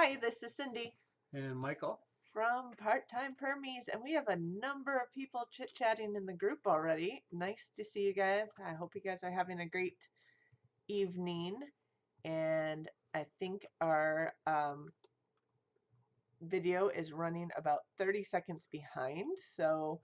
Hi, this is Cindy And Michael. from Part-Time Permies, and we have a number of people chit-chatting in the group already. Nice to see you guys. I hope you guys are having a great evening, and I think our video is running about 30 seconds behind, so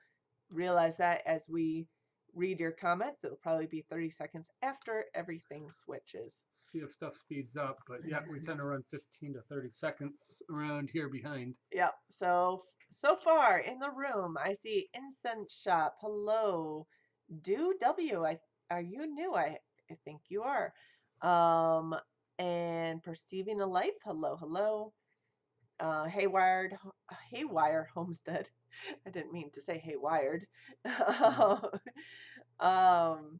realize that as we read your comments. It'll probably be 30 seconds after everything switches. See if stuff speeds up, but yeah, we tend to run 15 to 30 seconds around here behind. Yep. So far in the room, I see Incense Shop. Hello, Do W. Are you new? I think you are. Um, and Perceiving a Life. Hello, hello. Haywire Homestead. I didn't mean to say haywired. um,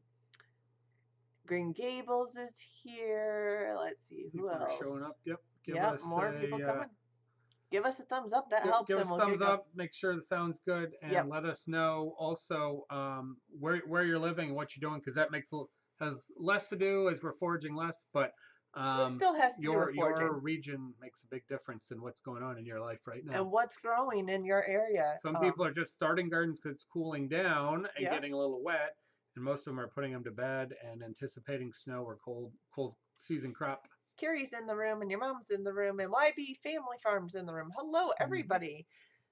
Green Gables is here. Let's see who People are else. showing up. Yep. Yep, more people coming. Give us a thumbs up. That helps. Give And us a we'll thumbs get up. Make sure the sound's good, and Yep. let us know also where you're living and what you're doing, because that has less to do as we're foraging less, but It still has to do with foraging. your region makes a big difference in what's going on in your life right now. And what's growing in your area. Some people are just starting gardens because it's cooling down and Yep. getting a little wet, and most of them are putting them to bed and anticipating snow or cold season crop. Carrie's in the room, and your mom's in the room, and YB Family Farm's in the room. Hello, everybody.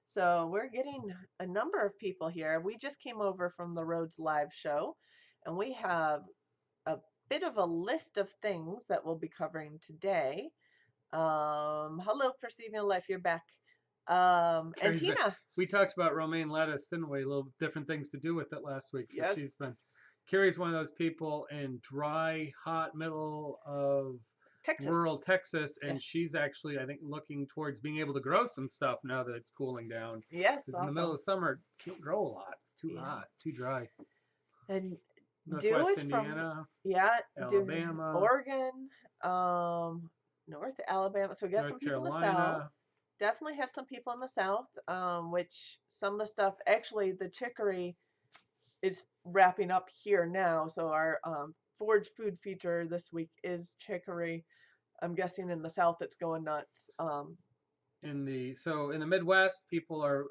So we're getting a number of people here. We just came over from the Roads Live show, and we have a bit of a list of things that we'll be covering today. Hello, Perceiving Life, you're back. And Tina. We talked about romaine lettuce, didn't we? Little different things to do with it last week. So Yes. Carrie's one of those people in dry, hot middle of rural Texas, and yes. she's actually, I think, looking towards being able to grow some stuff now that it's cooling down. Yes, because in the middle of summer, can't grow a lot. It's too hot, too dry. And Northwest Indiana, Alabama, Oregon, North Alabama. So we got some people in the south. Definitely have some people in the south, which some of the stuff, actually the chicory is wrapping up here now. So our Foraged Food Feature this week is chicory. I'm guessing in the south it's going nuts. In the Midwest, people are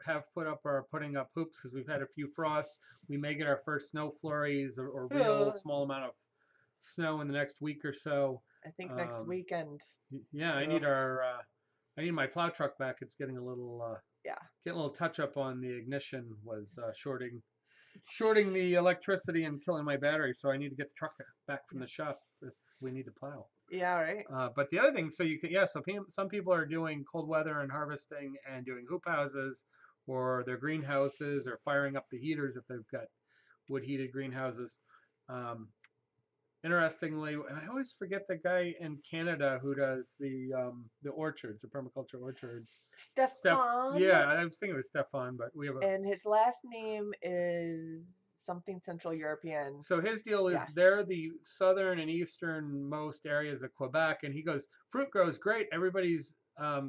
putting up hoops because we've had a few frosts. We may get our first snow flurries or real small amount of snow in the next week or so. I think next weekend. Yeah, I need my plow truck back. It's getting a little getting a little touch up on the ignition was shorting the electricity and killing my battery. So I need to get the truck back from the shop if we need to plow. Yeah, right. But the other thing, so some people are doing cold weather and harvesting and doing hoop houses or their greenhouses or firing up the heaters if they've got wood heated greenhouses. Interestingly, and I always forget the guy in Canada who does the orchards, the permaculture orchards. Stefan. Yeah, I was thinking it was Stefan, but we have and his last name is something Central European. So his deal is they're the southern and easternmost areas of Quebec, and he goes, fruit grows great. Everybody's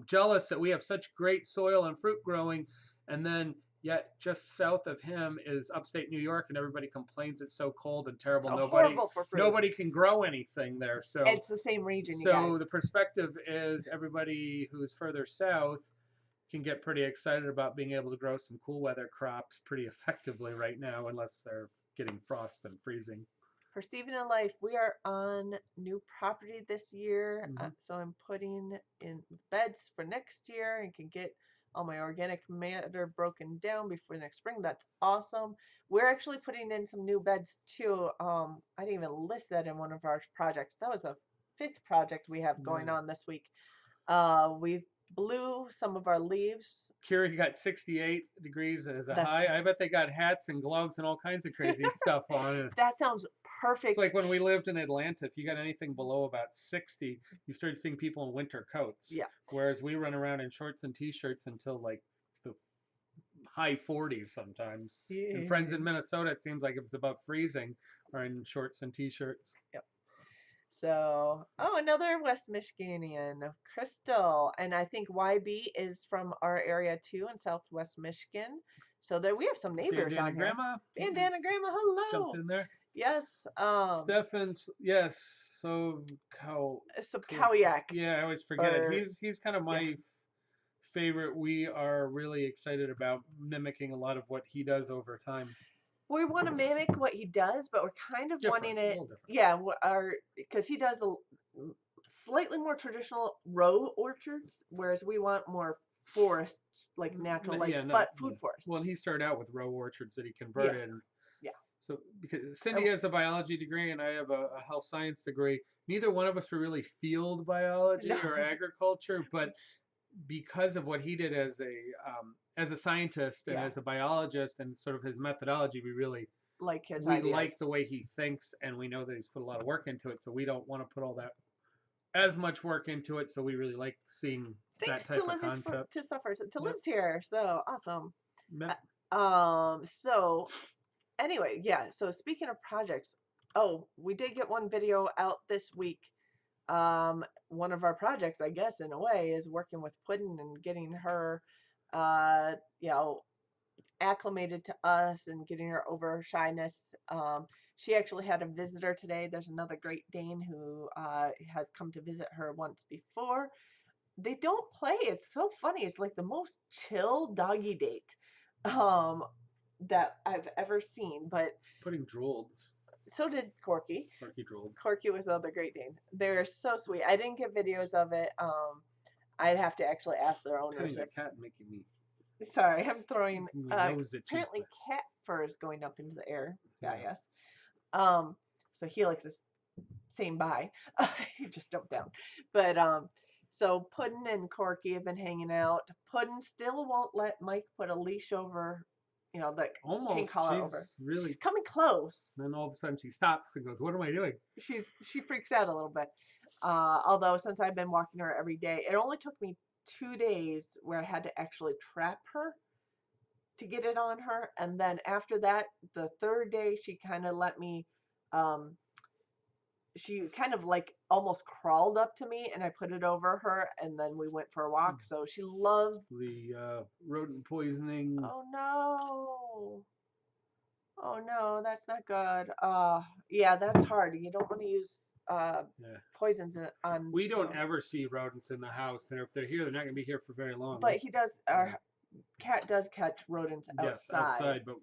jealous that we have such great soil and fruit growing, and then yet just south of him is upstate New York, and everybody complains it's so cold and terrible. So horrible for fruit. Nobody can grow anything there. So it's the same region. So the perspective is everybody who's further south can get pretty excited about being able to grow some cool weather crops pretty effectively right now, unless they're getting frost and freezing. Perceiving a Life, we are on new property this year, so I'm putting in beds for next year and can get all my organic matter broken down before next spring. That's awesome. We're actually putting in some new beds too. I didn't even list that in one of our projects. That was a 5th project we have going on this week. We've blew some of our leaves. Carrie got 68 degrees as a high. I bet they got hats and gloves and all kinds of crazy stuff on it. That sounds perfect. It's like when we lived in Atlanta, if you got anything below about 60, you started seeing people in winter coats. Yeah. Whereas we run around in shorts and t-shirts until like the high 40s sometimes. Yeah. And friends in Minnesota, it seems like it was above freezing, are in shorts and t-shirts. Yep. So, another West Michiganian, Crystal, and I think YB is from our area too in Southwest Michigan. So there we have some neighbors on here. Grandma. Bandana Grandma, hello. Jumped in there. Yes. Stefan's, yes. Subkowiak, Yeah, I always forget it. or He's kind of yeah. my favorite. We are really excited about mimicking a lot of what he does over time. We want to mimic what he does, but we're kind of Different, wanting a it. little different. Yeah, because he does slightly more traditional row orchards, whereas we want more forest, like natural, like Yeah, no, but yeah. food forest. Well, he started out with row orchards that he Yes. converted. Yeah. So because Cindy And has a biology degree and I have a health science degree, neither one of us were really field biology or no. agriculture, but because of what he did as a scientist and Yeah. as a biologist and sort of his methodology, Like his we ideas. like the way he thinks and we know that he's put a lot of work into it. So we don't want to put all that as much work into it. So we really like seeing Thanks that to type of live his concept. to suffer to Yep. lives here. So awesome. Yep. So anyway, yeah. So speaking of projects, oh, we did get one video out this week. One of our projects, I guess, in a way, is working with Puddin and getting her, uh, you know, acclimated to us and getting her over shyness. She actually had a visitor today. There's another Great Dane who has come to visit her once before. They don't play. It's so funny. It's like the most chill doggy date um, that I've ever seen. But Putting drooled. so did Corky. Corky drooled. Corky was the other Great Dane. They're so sweet. I didn't get videos of it. I'd have to actually ask their owners Petting the if. cat and making me Sorry, I'm throwing. nose itchy. Apparently, cat fur is going up into the air. Yeah, Yeah. yes. So Helix is saying bye. He just jumped down. But so Puddin and Corky have been hanging out. Puddin still won't let Mike put a leash over, the chain Almost. collar She's over. really. She's coming close. Then all of a sudden she stops and goes, "What am I doing?" She freaks out a little bit. Although since I've been walking her every day, it only took me 2 days where I had to actually trap her to get it on her, and then after that, the third day she kind of let me. Um, she kind of like almost crawled up to me, and I put it over her, and then we went for a walk. So she loves the rodent poisoning. Oh no. Oh no, that's not good. Yeah, that's hard. You don't want to use Yeah. poisons on. We don't ever see rodents in the house, and if they're here, they're not going to be here for very long. But he does. Our cat does catch rodents Yes, outside. but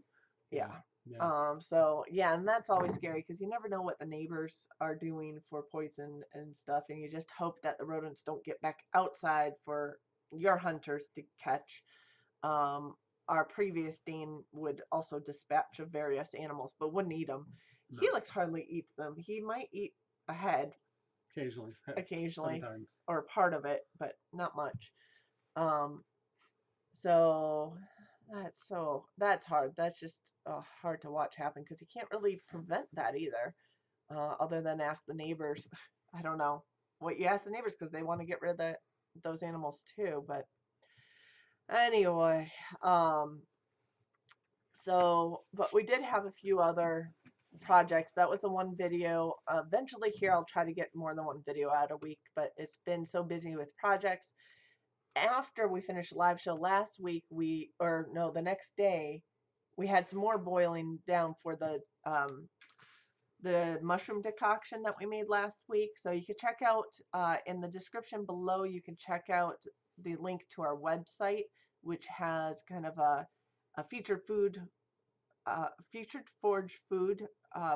Yeah. yeah. So yeah, and that's always scary because you never know what the neighbors are doing for poison and stuff, and you just hope that the rodents don't get back outside for your hunters to catch. Um, our previous Dane would also dispatch of various animals, but wouldn't eat them. No. Helix hardly eats them. He might eat a head occasionally, sometimes, or part of it, but not much. Um, so that's hard. That's just hard to watch happen because you can't really prevent that either, other than ask the neighbors. I don't know what you ask the neighbors because they want to get rid of those animals too. But anyway, but we did have a few other projects. That was the one video. Eventually here I'll try to get more than one video out a week, but it's been so busy with projects. After we finished live show last week, the next day, we had some more boiling down for the mushroom decoction that we made last week. So you can check out in the description below, you can check out the link to our website, which has kind of a featured foraged food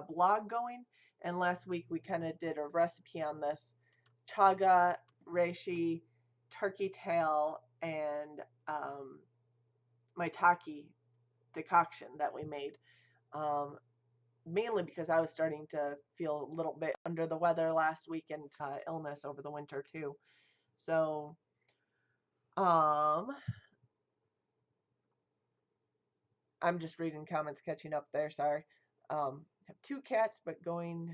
blog going. And last week we kind of did a recipe on this chaga, reishi, turkey tail, and maitake decoction that we made. Mainly because I was starting to feel a little bit under the weather last week and illness over the winter too. So, I'm just reading comments, catching up there. Sorry. Have two cats, but going to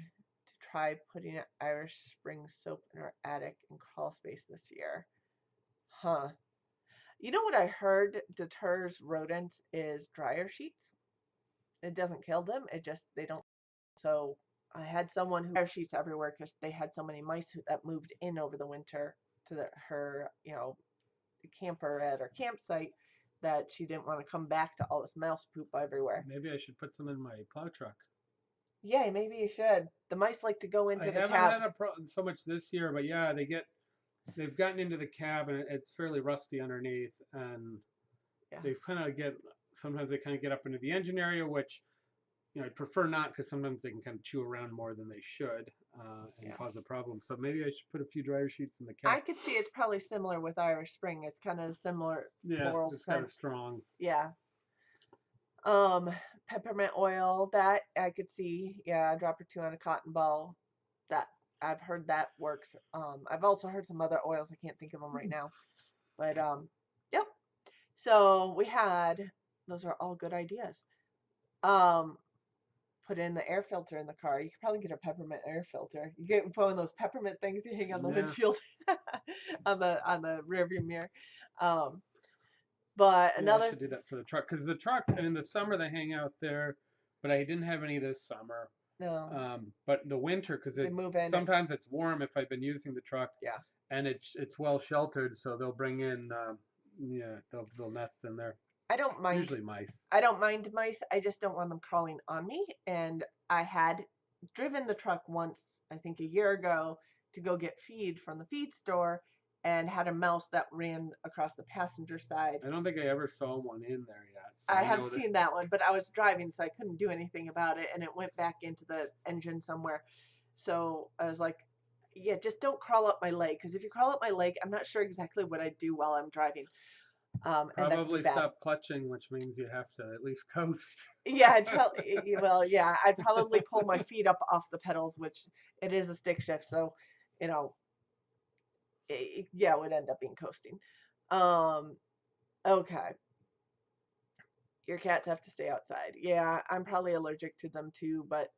try putting Irish Spring soap in our attic and crawl space this year. Huh. You know what I heard deters rodents is dryer sheets. It doesn't kill them. They don't. So I had someone who dryer sheets everywhere because they had so many mice that moved in over the winter to her, camper at her campsite that she didn't want to come back to all this mouse poop everywhere. Maybe I should put some in my plow truck. Yeah, maybe you should. The mice like to go I into the haven't cab. had a problem so much this year, but yeah, they've gotten into the cab and it's fairly rusty underneath, and Yeah, they've kind of get sometimes they kind of get up into the engine area, which I'd prefer not because sometimes they can kind of chew around more than they should and yeah. cause a problem. So maybe I should put a few dryer sheets in the cab. I could see it's probably similar with Irish Spring. It's kind of similar Yeah, floral it's got a scents. strong. Yeah. Um, Peppermint oil, that I could see. Yeah, a drop or two on a cotton ball. That I've heard that works. I've also heard some other oils. I can't think of them right now. But yep. So we had those are all good ideas. Um, put in the air filter in the car. You could probably get a peppermint air filter. You get one of those peppermint things you hang on the Yeah, windshield on the rear view mirror. Um, but yeah, I another should do that for the truck because the truck in the summer they hang out there, but I didn't have any this summer. no, But the winter, because they it's move in and sometimes it's warm if I've been using the truck, yeah. and it's well sheltered, so they'll bring in yeah they'll nest in there. I don't mind Usually mice. I don't mind mice. I just don't want them crawling on me. And I had driven the truck once, I think a year ago, to go get feed from the feed store and had a mouse that ran across the passenger side. I don't think I ever saw one in there yet, but I I have know that. seen that one, but I was driving, so I couldn't do anything about it, and it went back into the engine somewhere. So I was like, yeah, just don't crawl up my leg, because if you crawl up my leg, I'm not sure exactly what I do while I'm driving, and that could be Probably bad. stop clutching, which means you have to at least coast. Yeah, I'd probably, well, yeah, I'd probably pull my feet up off the pedals, which it is a stick shift, so, you know, yeah, it would end up being coasting. Um, okay, your cats have to stay outside. Yeah, I'm probably allergic to them too, but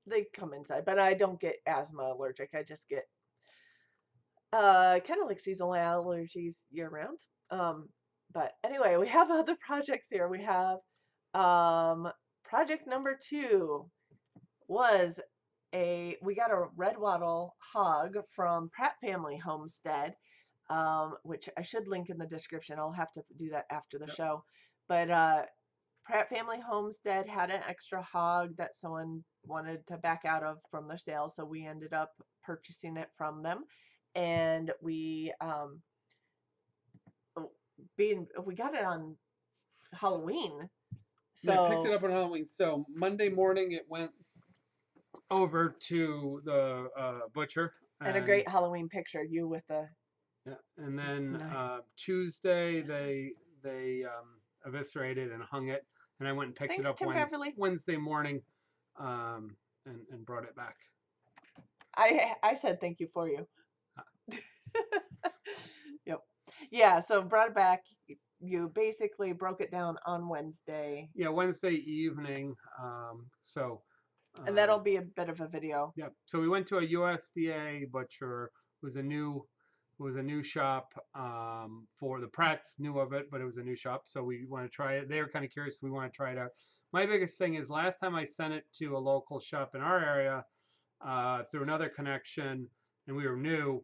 they come inside. But I don't get asthma allergic. I just get kind of like seasonal allergies year round. Um, but anyway, we have other projects here. We have um project number 2 was we got a red wattle hog from Pratt Family Homestead, which I should link in the description. I'll have to do that after the Yep. show. But Pratt Family Homestead had an extra hog that someone wanted to back out of from their sale, so we ended up purchasing it from them, and oh, we got it on Halloween, Yeah, I picked it so up on Halloween. So Monday morning it went over to the butcher, and a and great Halloween picture, you with the yeah, and then knife. Tuesday they eviscerated and hung it, and I went and picked it Thanks, up Tim Beverly. Wednesday morning, and brought it back. I said thank you for you. Yep. Yeah, so brought it back. You basically broke it down on Wednesday, Yeah, Wednesday evening. So and um, that'll be a bit of a video. yeah, so we went to a USDA butcher. It was a new shop for the Pratts knew of it, but it was a new shop, so we want to try it. They were kind of curious. We want to try it out. My biggest thing is last time I sent it to a local shop in our area through another connection, and we were new.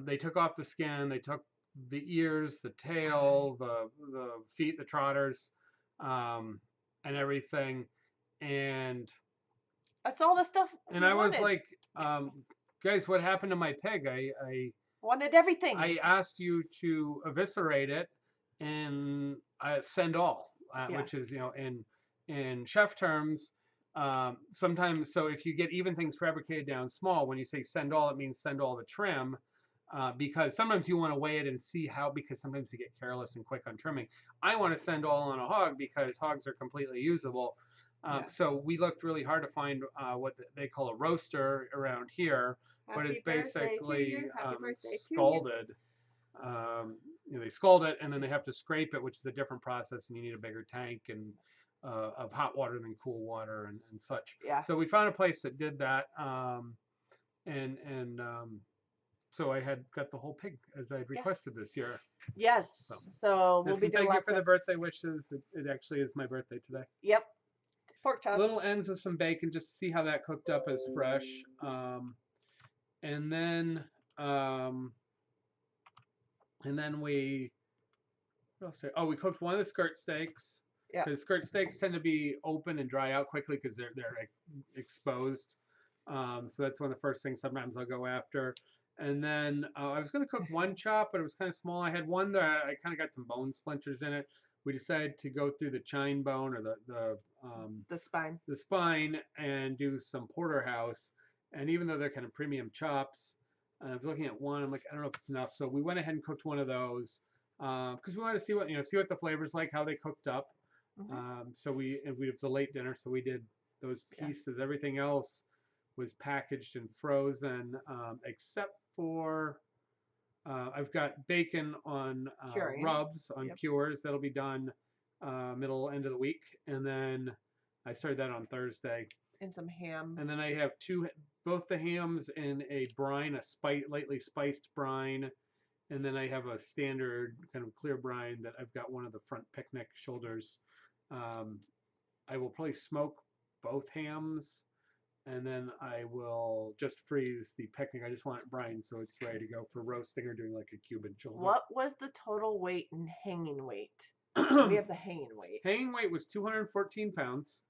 They took off the skin, they took the ears, the tail, the feet, the trotters, um, and everything, and That's all the stuff and we I was wanted. like, um, guys, what happened to my pig? Wanted everything. I asked you to eviscerate it and send all, Yeah. which is in chef terms. Sometimes, so if you get even things fabricated down small, when you say send all, it means send all the trim. Because sometimes you want to weigh it and see how, because sometimes you get careless and quick on trimming. I want to send all on a hog because hogs are completely usable. Yeah. So we looked really hard to find what they call a roaster around here, but it's Happy birthday to basically you. Happy birthday to you. scalded. They scald it and then they have to scrape it, which is a different process, and you need a bigger tank and of hot water than cool water and such. Yeah. So we found a place that did that, and so I had got the whole pig as I'd Yes. requested this year. So, Yes. So we'll be and doing thank you lots for the of. birthday wishes. It actually is my birthday today. Yep. Pork chops. Little ends with some bacon, just to see how that cooked up as fresh. And then um, and then we what else? Oh, we cooked one of the skirt steaks. Yeah. because skirt steaks tend to be open and dry out quickly because they're like, exposed. So that's one of the first things sometimes I'll go after. And then I was going to cook one chop, but it was kind of small. I had one that I kind of got some bone splinters in it. We decided to go through the chine bone or The spine. the spine and do some porterhouse. And even though they're kind of premium chops, I was looking at one. I'm like, I don't know if it's enough. So we went ahead and cooked one of those because we wanted to see what see what the flavors like, how they cooked up. So it was a late dinner, so we did those Yeah. pieces. Everything else was packaged and frozen, except for I've got bacon on Curing. rubs on Yep. cures. That'll be done middle end of the week, and then I started that on Thursday. And some ham. And then I have both the hams in a brine, lightly spiced brine, and then I have a standard kind of clear brine that I've got one of the front picnic shoulders. I will probably smoke both hams, and then I will just freeze the picnic. I just want it brine so it's ready to go for roasting or doing like a Cuban shoulder. What was the total weight and hanging weight? We have the hanging weight. Hanging weight was 214 pounds.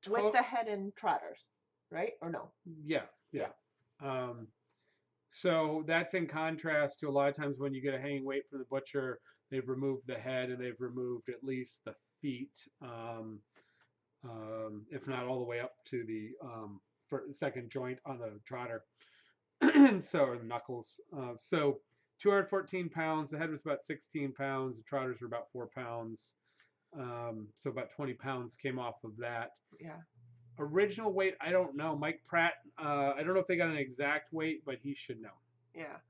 With the head and trotters, right? Or no? Yeah. So that's in contrast to a lot of times when you get a hanging weight from the butcher, they've removed the head and they've removed at least the feet, if not all the way up to the second joint on the trotter, or the knuckles. So 214 pounds. The head was about 16 pounds. The trotters were about 4 pounds. So about 20 pounds came off of that. Yeah. Original weight, I don't know. Mike Pratt, I don't know if they got an exact weight, but he should know. Yeah.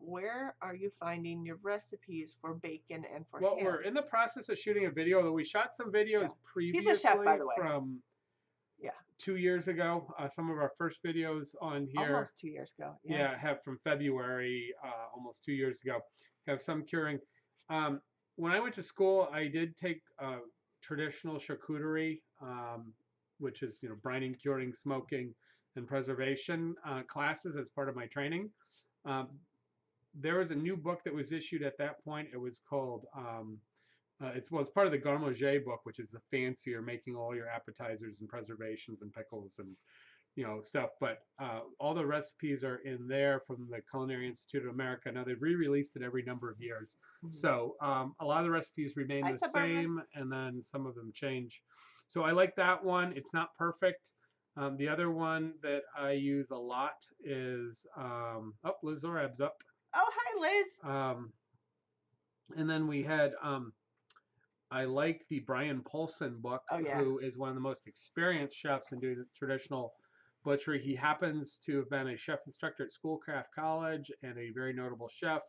Where are you finding your recipes for bacon and for Well, ham? we're in the process of shooting a video, though we shot some videos previously. He's a chef, by the way. From 2 years ago. Some of our first videos on here. Almost 2 years ago. Yeah, have from February, almost 2 years ago. Have some curing. When I went to school, I did take traditional charcuterie, which is brining, curing, smoking, and preservation classes as part of my training. There was a new book that was issued at that point. It was called it's part of the Garde Manger book, which is the fancier, making all your appetizers and preservations and pickles and stuff. But all the recipes are in there from the Culinary Institute of America. Now they've re-released it every number of years, so a lot of the recipes remain the same, and then some of them change. So I like that one. It's not perfect. The other one that I use a lot is Liz Zorab's up. Oh, hi, Liz. And then we had I like the Brian Paulson book, who is one of the most experienced chefs in doing traditional butchery. He happens to have been a chef instructor at Schoolcraft College and a very notable chef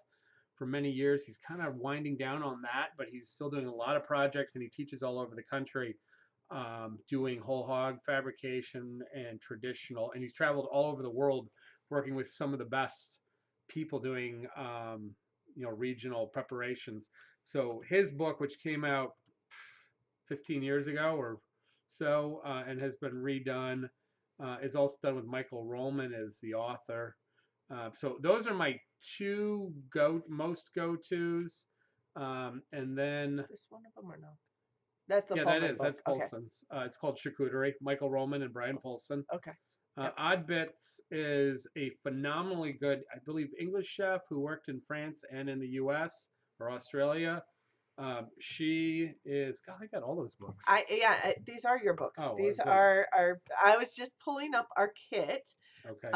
for many years. He's kind of winding down on that, but he's still doing a lot of projects, and he teaches all over the country doing whole hog fabrication and traditional. And he's traveled all over the world working with some of the best people doing regional preparations. So his book, which came out 15 years ago or so, and has been redone, is also done with Michael Rollman as the author. So those are my two most go-tos. And then this one of them or no? That's the that's Paulson's. It's called Charcuterie. Michael Rollman and Brian Paulson. Okay. Odd Bits is a phenomenally good, I believe, English chef who worked in France and in the U.S. or Australia. She is. God, I got all those books. These are your books. Oh, these are our. I was just pulling up our kit. Okay.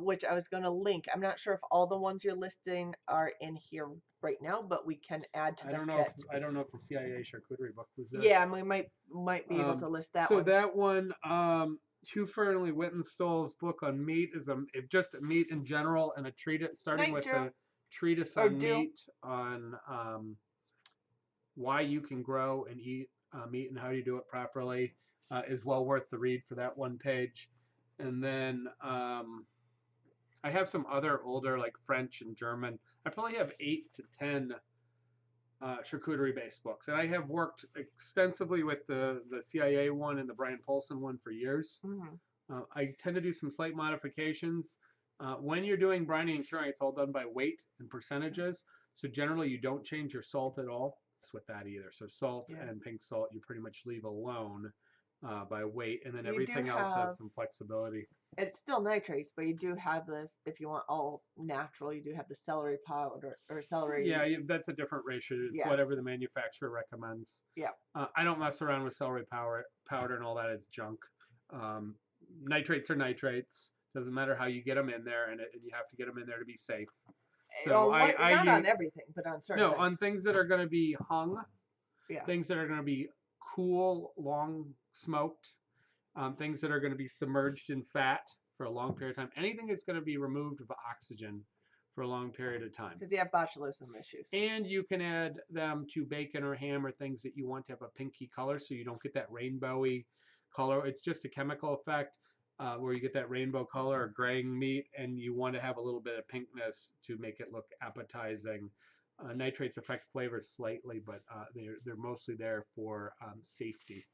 Which I was going to link. I'm not sure if all the ones you're listing are in here right now, but we can add to this kit. I don't know if the CIA charcuterie book was there. Yeah, we might be able to list that one. So that one, Hugh Fernley Whittenstall's book on meat is just meat in general and a treatise, starting with a treatise on meat, on why you can grow and eat meat and how you do it properly, is well worth the read for that one page. And then I have some other older, like French and German. I probably have 8 to 10 charcuterie-based books. And I have worked extensively with the CIA one and the Brian Paulson one for years. I tend to do some slight modifications. When you're doing brining and curing, it's all done by weight and percentages. So generally, you don't change your salt at all. with that either. So salt Yeah. and pink salt you pretty much leave alone by weight, and then You do everything else has have, some flexibility. it's still nitrates, but you do have this, if you want all natural, you do have the celery powder or Yeah, celery. that's a different ratio. It's whatever Yes. the manufacturer recommends. Yeah. I don't mess around with celery powder and all that. It's junk. Um, Nitrates are nitrates. Doesn't matter how you get them in there, and you have to get them in there to be safe. So I Not use on everything, but on certain no things. on things that are going to be hung, Yeah. things that are going to be cool, long smoked, things that are going to be submerged in fat for a long period of time. Anything that's going to be removed of oxygen for a long period of time. Because you have botulism issues. And you can add them to bacon or ham or things that you want to have a pinky color so you don't get that rainbowy color. It's just a chemical effect where you get that rainbow color or graying meat, and you want to have a little bit of pinkness to make it look appetizing. Nitrates affect flavor slightly, but they're mostly there for safety.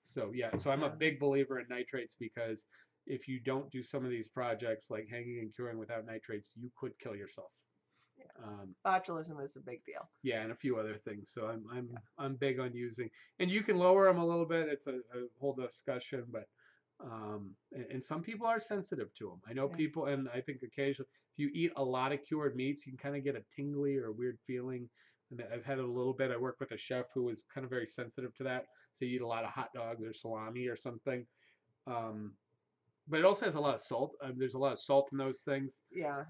So yeah, so I'm a big believer in nitrates because if you don't do some of these projects like hanging and curing without nitrates, you could kill yourself. Botulism is a big deal. Yeah, and a few other things. So I'm big on using, and you can lower them a little bit. It's a whole discussion, but and some people are sensitive to them. I know people, and I think occasionally if you eat a lot of cured meats, you can kind of get a tingly or a weird feeling. And I've had it a little bit. I work with a chef who was kind of very sensitive to that. So you eat a lot of hot dogs or salami or something. Um, but it also has a lot of salt. There's a lot of salt in those things. Yeah.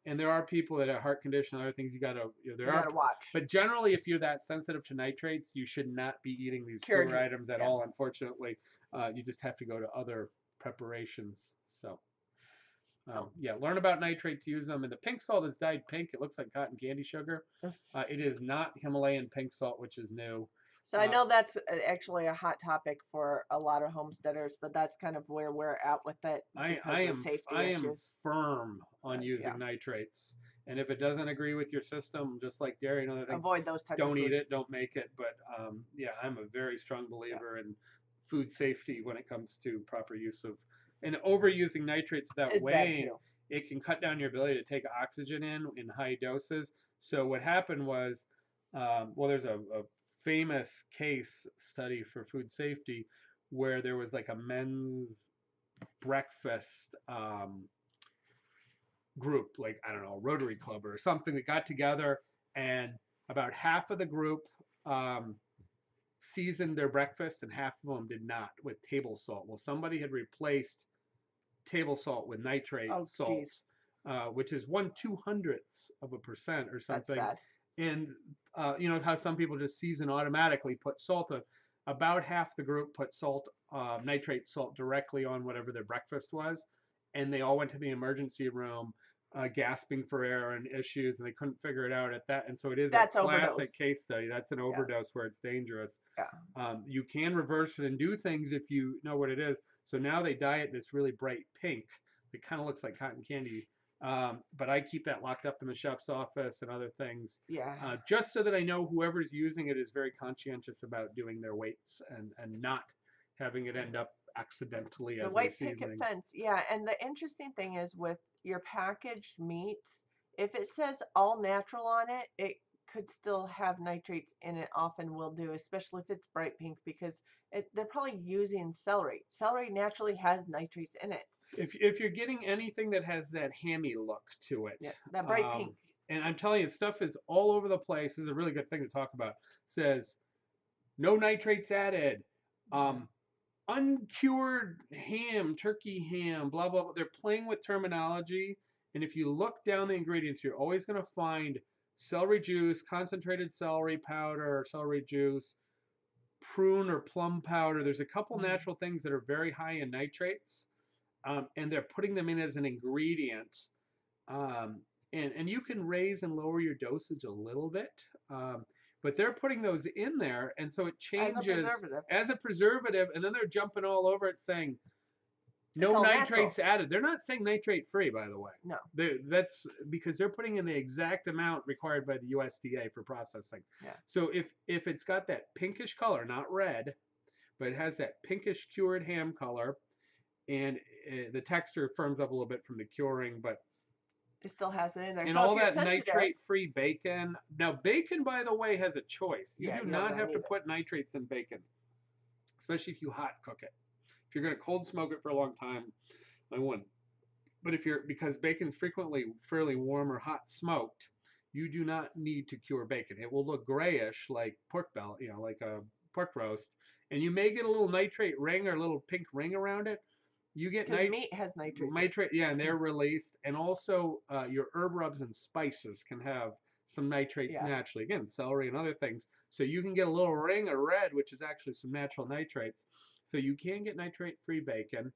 And there are people that have heart condition, other things you gotta, there You are, gotta watch. but generally, if you're that sensitive to nitrates, you should not be eating these cured items at all. Unfortunately, you just have to go to other preparations. So, yeah, learn about nitrates, use them. And the pink salt is dyed pink. It looks like cotton candy sugar. It is not Himalayan pink salt, which is new. So I know that's actually a hot topic for a lot of homesteaders, but that's kind of where we're at with it because of safety issues. I am firm on using nitrates, and if it doesn't agree with your system, just like dairy and other things, avoid those types. Don't eat it, don't make it. But yeah, I'm a very strong believer in food safety when it comes to proper use of, and overusing nitrates without weighing. It can cut down your ability to take oxygen in high doses. So what happened was, well, there's a famous case study for food safety where there was like a men's breakfast group, like I don't know, a Rotary Club or something that got together, and about half of the group seasoned their breakfast and half of them did not with table salt. Well, somebody had replaced table salt with nitrate salt, which is 1/200% or something. That's bad. And you know how some people just season automatically put salt on. About half the group put salt, nitrate salt directly on whatever their breakfast was, and they all went to the emergency room, gasping for air and issues, and they couldn't figure it out at that. And so it is a classic case study. That's an overdose where it's dangerous. You can reverse it and do things if you know what it is. So now they dye it this really bright pink. It kind of looks like cotton candy. But I keep that locked up in the chef's office and other things. Just so that I know whoever's using it is very conscientious about doing their weights and not having it end up accidentally as a white seasoning. picket fence, and the interesting thing is with your packaged meats, if it says all natural on it, it could still have nitrates in it, often will do, especially if it's bright pink, because they're probably using celery. Celery naturally has nitrates in it. If you're getting anything that has that hammy look to it, that bright pink. And I'm telling you, stuff is all over the place. This is a really good thing to talk about. Says no nitrates added. Uncured ham, turkey ham, blah, blah, blah. They're playing with terminology. And if you look down the ingredients, you're always going to find celery juice, concentrated celery powder, or celery juice, prune or plum powder. There's a couple natural things that are very high in nitrates, and they're putting them in as an ingredient. And you can raise and lower your dosage a little bit. But they're putting those in there, and so it changes as a preservative, and then they're jumping all over it saying no nitrates added. They're not saying nitrate free, by the way. No. That's because they're putting in the exact amount required by the USDA for processing. So if it's got that pinkish color, not red, but it has that pinkish cured ham color, and the texture firms up a little bit from the curing, but It still has it in there. And So if all you're that sensitive, nitrate-free bacon. Now, bacon, by the way, has a choice. You yeah, do you don't not really have to need it. put nitrates in bacon, especially if you hot cook it. If you're going to cold smoke it for a long time, I wouldn't. But if you're, because bacon's frequently fairly warm or hot smoked, you do not need to cure bacon. It will look grayish like pork belly, like a pork roast, and you may get a little nitrate ring or a little pink ring around it. You get Because meat has nitrates in it. nitrate, yeah, and they're released, and also your herb rubs and spices can have some nitrates Yeah. naturally. Again, celery and other things, so you can get a little ring of red, which is actually some natural nitrates. So you can get nitrate-free bacon.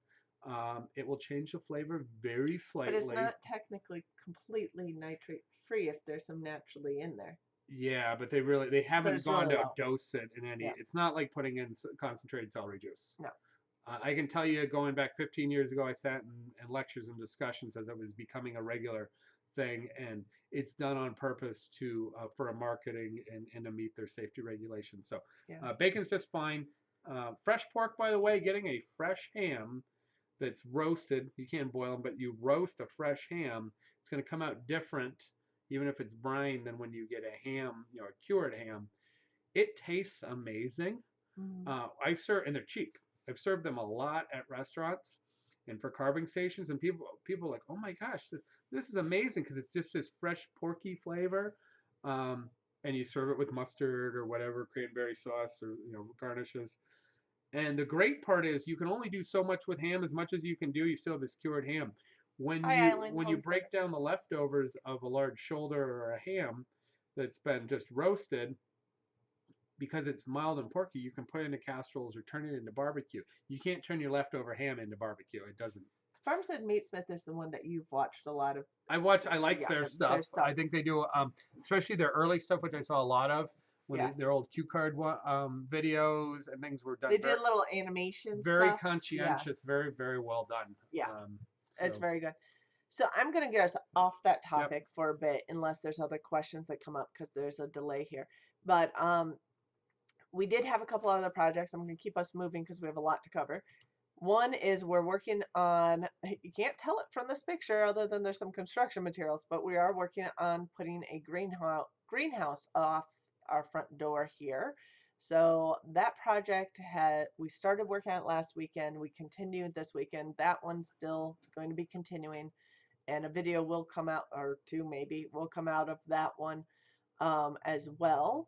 It will change the flavor very But it's slightly. not technically completely nitrate free if there's some naturally in there. Yeah, but they But haven't it's gone really to low. dose it in any. Yeah. It's not like putting in concentrated celery juice. No. I can tell you, going back 15 years ago, I sat in lectures and discussions as it was becoming a regular thing, and it's done on purpose to for a marketing and to meet their safety regulations. So Yeah. bacon's just fine. Fresh pork, by the way, getting a fresh ham that's roasted, you can't boil them, but you roast a fresh ham, it's going to come out different, even if it's brine, than when you get a ham, a cured ham. It tastes amazing. Mm. I've served, and they're cheap. I've served them a lot at restaurants and for carving stations, and people are like, oh my gosh, this is amazing because it's just this fresh porky flavor. Um, and you serve it with mustard or whatever, cranberry sauce or garnishes. And the great part is you can only do so much with ham. As much as you can do, you still have this cured ham. When Hi, you Island when you Homestead. break down the leftovers of a large shoulder or a ham that's been just roasted, because it's mild and porky, you can put it into casseroles or turn it into barbecue. You can't turn your leftover ham into barbecue. It doesn't. Farmstead Meatsmith is the one that you've watched a lot of. I like Yeah, their their stuff. stuff. I think they do, especially their early stuff, which I saw a lot of when Yeah. their old cue card videos and things were done They very, did little animation very stuff. Yeah. conscientious, very, very well done. Yeah. It's So, very good. So I'm going to get us off that yep. topic for a bit, unless there's other questions that come up because there's a delay here. But we did have a couple other projects. I'm going to keep us moving because we have a lot to cover. One is we're working on, you can't tell it from this picture other than there's some construction materials, but we are working on putting a greenhouse off our front door here. So that project we started working on it last weekend. We continued this weekend. That one's still going to be continuing, and a video will come out, or two maybe, will come out of that one as well.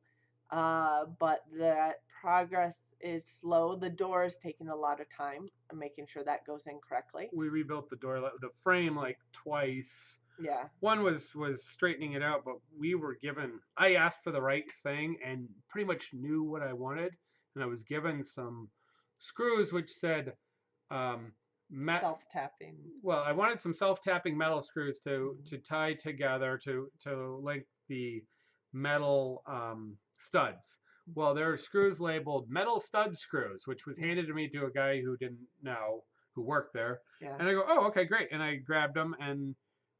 But that progress is slow. The door is taking a lot of time, making sure that goes in correctly. We rebuilt the frame like twice. Yeah. One was straightening it out, but we were given. I asked for the right thing and pretty much knew what I wanted, and I was given some screws which said um, Self-tapping. well, I wanted some self-tapping metal screws to tie together to link the metal studs. Well, there are screws labeled metal stud screws, which was handed to me to a guy who didn't know, who worked there. Yeah. And I go, oh, okay, great. And I grabbed them, and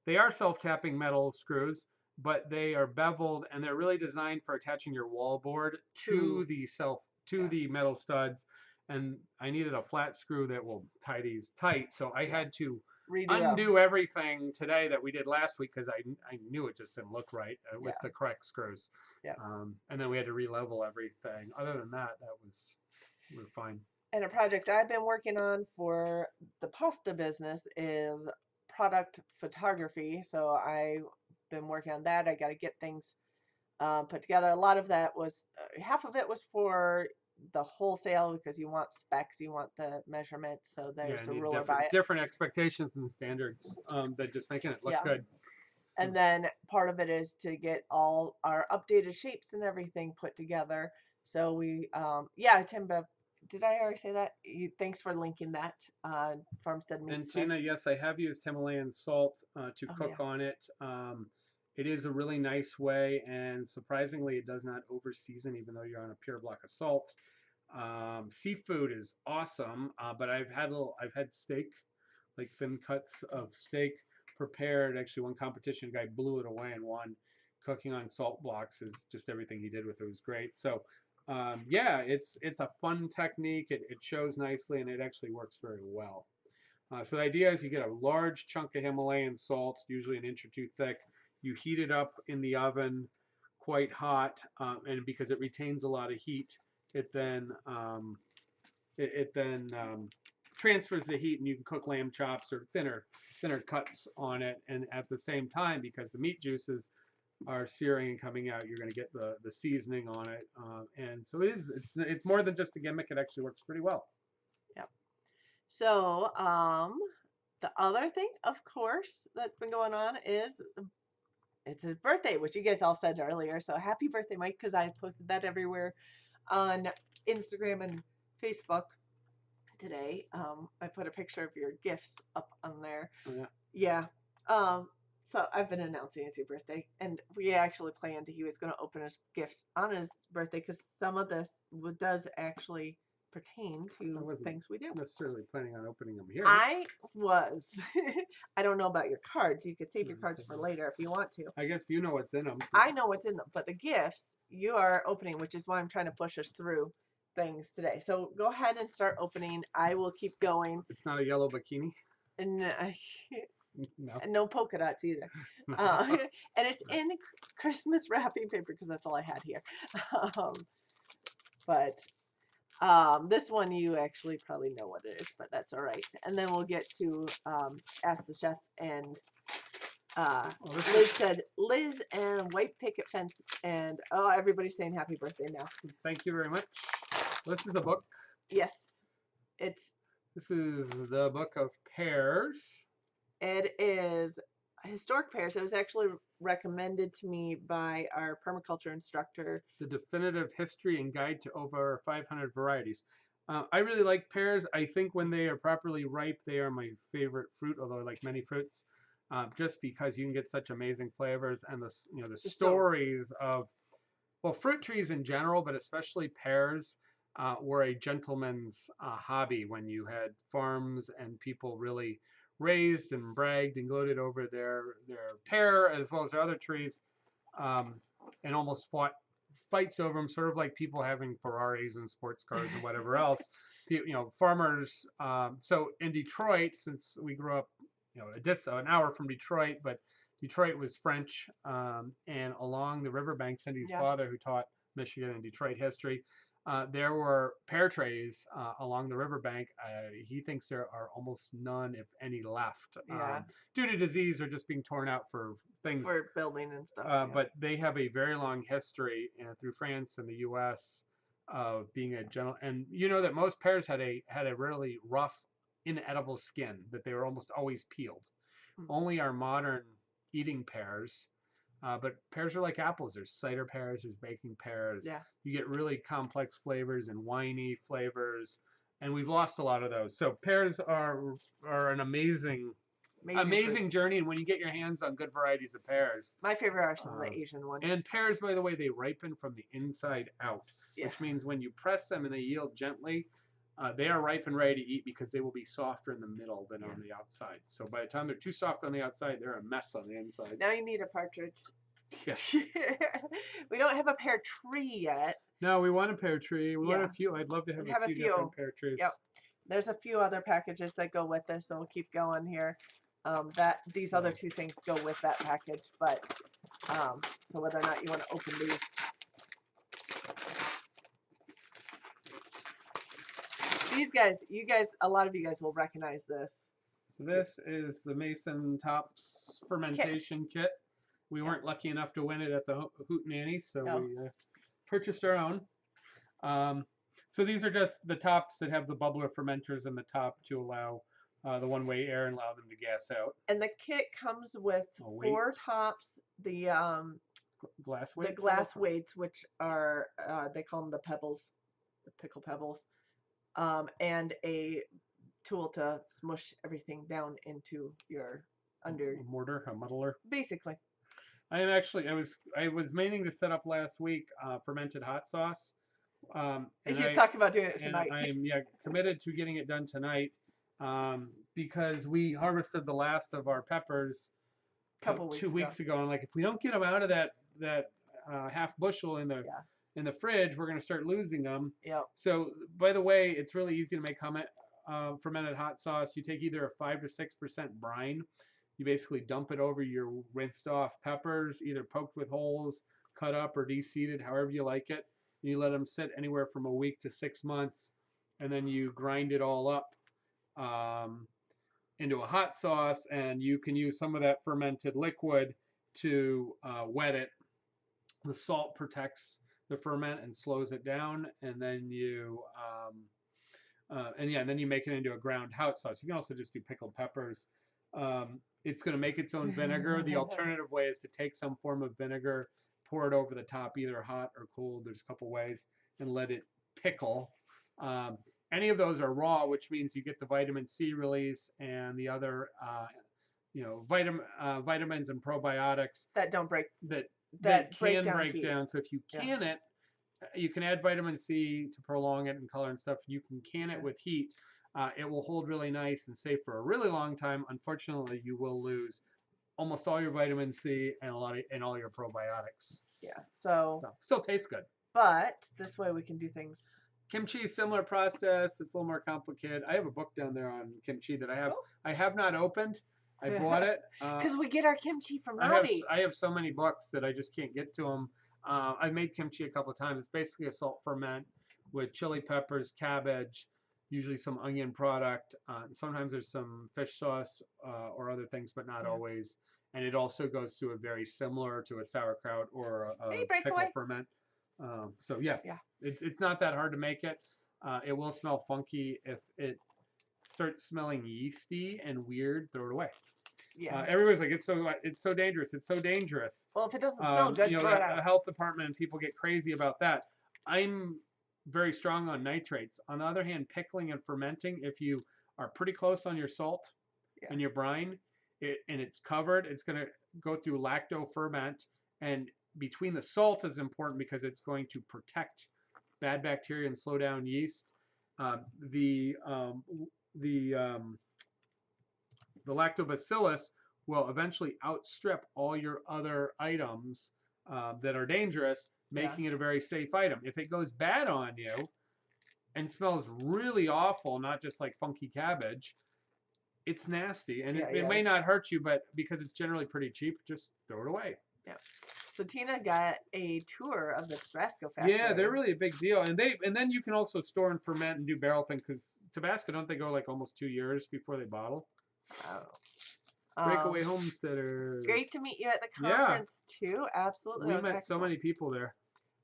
they are self-tapping metal screws, but they are beveled, and they're really designed for attaching your wall board to the metal studs. And I needed a flat screw that will tie these tight. So I had to undo everything today that we did last week because I knew it just didn't look right with the correct screws. Yeah. And then we had to re-level everything. Other than that, we were fine. And a project I've been working on for the pasta business is product photography. So I've been working on that. I got to get things put together. A lot of that was, half of it was for the wholesale because you want specs, you want the measurements. So there's a ruler by it. Different expectations and standards that just making it look good. And then part of it is to get all our updated shapes and everything put together. So we, Tim Bev, did I already say that? Thanks for linking that. Farmstead Meat. And Tina, yes, I have used Himalayan salt to cook on it. It is a really nice way, and surprisingly, it does not over season, even though you're on a pure block of salt. Seafood is awesome, but I've had steak, like thin cuts of steak prepared. Actually, one competition guy blew it away and won. Cooking on salt blocks is just everything he did with it was great. So yeah, it's a fun technique. It shows nicely, and it actually works very well. So the idea is you get a large chunk of Himalayan salt, usually an inch or two thick. You heat it up in the oven quite hot, and because it retains a lot of heat, it then transfers the heat, and you can cook lamb chops or thinner cuts on it. And at the same time, because the meat juices are searing and coming out, you're going to get the seasoning on it. And so it's more than just a gimmick. It actually works pretty well. Yep. So, the other thing, of course, that's been going on is it's his birthday, which you guys all said earlier. So happy birthday, Mike, because I posted that everywhere on Instagram and Facebook today. I put a picture of your gifts up on there. Oh, yeah. Yeah. So I've been announcing it's your birthday, and we actually planned he was going to open his gifts on his birthday because some of this does actually pertain I to wasn't things we do. necessarily planning on opening them here. I was. I don't know about your cards. You could save your No, cards so for later if you want to. I guess you know what's in them. I know what's in them, but the gifts you are opening, which is why I'm trying to push us through things today. So go ahead and start opening. I will keep going. It's not a yellow bikini. And No. and no polka dots either. And it's in Christmas wrapping paper because that's all I had here. Um, but this one you actually probably know what it is, but that's all right. And then we'll get to Ask the Chef, and Liz and white picket fence, and oh, everybody's saying happy birthday now. Thank you very much. This is a book. Yes, This is the book of pears. it is historic pears. It was actually recommended to me by our permaculture instructor. The Definitive History and Guide to Over 500 Varieties. I really like pears. I think when they are properly ripe, they are my favorite fruit, although I like many fruits, just because you can get such amazing flavors, and the stories of, well, fruit trees in general, but especially pears, were a gentleman's hobby when you had farms and people really raised and bragged and gloated over their pear as well as their other trees, and almost fought fights over them, sort of like people having Ferraris and sports cars and whatever else. Farmers. So in Detroit, since we grew up, an hour from Detroit, but Detroit was French, and along the riverbank, Cindy's father, who taught Michigan and Detroit history, there were pear trees along the riverbank. He thinks there are almost none, if any, left, due to disease or just being torn out for things. For building and stuff. But they have a very long history through France and the U.S. of being a gentle. And you know that most pears had a really rough, inedible skin, that they were almost always peeled. Only our modern eating pears. But pears are like apples. There's cider pears, there's baking pears. Yeah. You get really complex flavors and winey flavors, and we've lost a lot of those. So pears are an amazing journey, and when you get your hands on good varieties of pears. My favorite are some of the Asian ones. And pears, by the way, they ripen from the inside out, which means when you press them and they yield gently, they are ripe and ready to eat because they will be softer in the middle than on the outside. So by the time they're too soft on the outside, they're a mess on the inside. Now you need a partridge. Yeah. We don't have a pear tree yet. No, we want a pear tree. We want a few. I'd love to have a few different pear trees. Yep. There's a few other packages that go with this, so we'll keep going here. These other two things go with that package, but so whether or not you want to open these. These guys, a lot of you guys will recognize this. So this is the Mason Tops fermentation kit. We weren't lucky enough to win it at the Hootenanny, so we purchased our own. So these are just the tops that have the bubbler fermenters in the top to allow the one-way air and allow them to gas out. And the kit comes with 4 tops, the glass weights. The glass weights, which are they call them the pebbles, the pickle pebbles, and a tool to smush everything down into your a mortar, a muddler. Basically. I was meaning to set up last week fermented hot sauce. And he's talking about doing it tonight. I am committed to getting it done tonight because we harvested the last of our peppers two weeks ago. And like, if we don't get them out of that half bushel in the fridge, we're going to start losing them. Yeah. So, by the way, it's really easy to make fermented hot sauce, you take either a 5 to 6% brine. You basically dump it over your rinsed off peppers, either poked with holes, cut up, or de-seeded, however you like it. And you let them sit anywhere from a week to 6 months, and then you grind it all up into a hot sauce, and you can use some of that fermented liquid to wet it. The salt protects the ferment and slows it down, and then and then you make it into a ground hot sauce. You can also just do pickled peppers. It's going to make its own vinegar. The alternative way is to take some form of vinegar, pour it over the top, either hot or cold. There's a couple ways, and let it pickle. Any of those are raw, which means you get the vitamin C release and the other, vitamins and probiotics that don't break that break can down break heat. down. So if you can it, you can add vitamin C to prolong it and color and stuff. You can can it with heat. It will hold really nice and safe for a really long time. Unfortunately, you will lose almost all your vitamin C and all your probiotics. Yeah. So still tastes good. But this way we can do things. Kimchi, similar process. It's a little more complicated. I have a book down there on kimchi that I have not opened. I bought it because we get our kimchi from Robbie. I have so many books that I just can't get to them. I've made kimchi a couple of times. It's basically a salt ferment with chili peppers, cabbage, usually some onion product. Sometimes there's some fish sauce or other things, but not always. And it also goes through a very similar to a sauerkraut or a pickle ferment. It's not that hard to make it. It will smell funky. If it starts smelling yeasty and weird, throw it away. Yeah. Everybody's like, it's so dangerous. It's so dangerous. Well, if it doesn't smell good, throw it out. The health department and people get crazy about that. I'm very strong on nitrates. On the other hand, pickling and fermenting, if you are pretty close on your salt and your brine, and it's covered, it's going to go through lacto ferment. And between the salt is important because it's going to protect bad bacteria and slow down yeast. The lactobacillus will eventually outstrip all your other items that are dangerous, making it a very safe item. If it goes bad on you and smells really awful, not just like funky cabbage, it's nasty. And it may not hurt you, but because it's generally pretty cheap, just throw it away. Yeah. So Tina got a tour of the Tabasco factory. Yeah, they're really a big deal, and then you can also store and ferment and do barrel thing because Tabasco, don't they go like almost 2 years before they bottle? Oh. Breakaway homesteaders. Great to meet you at the conference too. Absolutely. We met so many people there.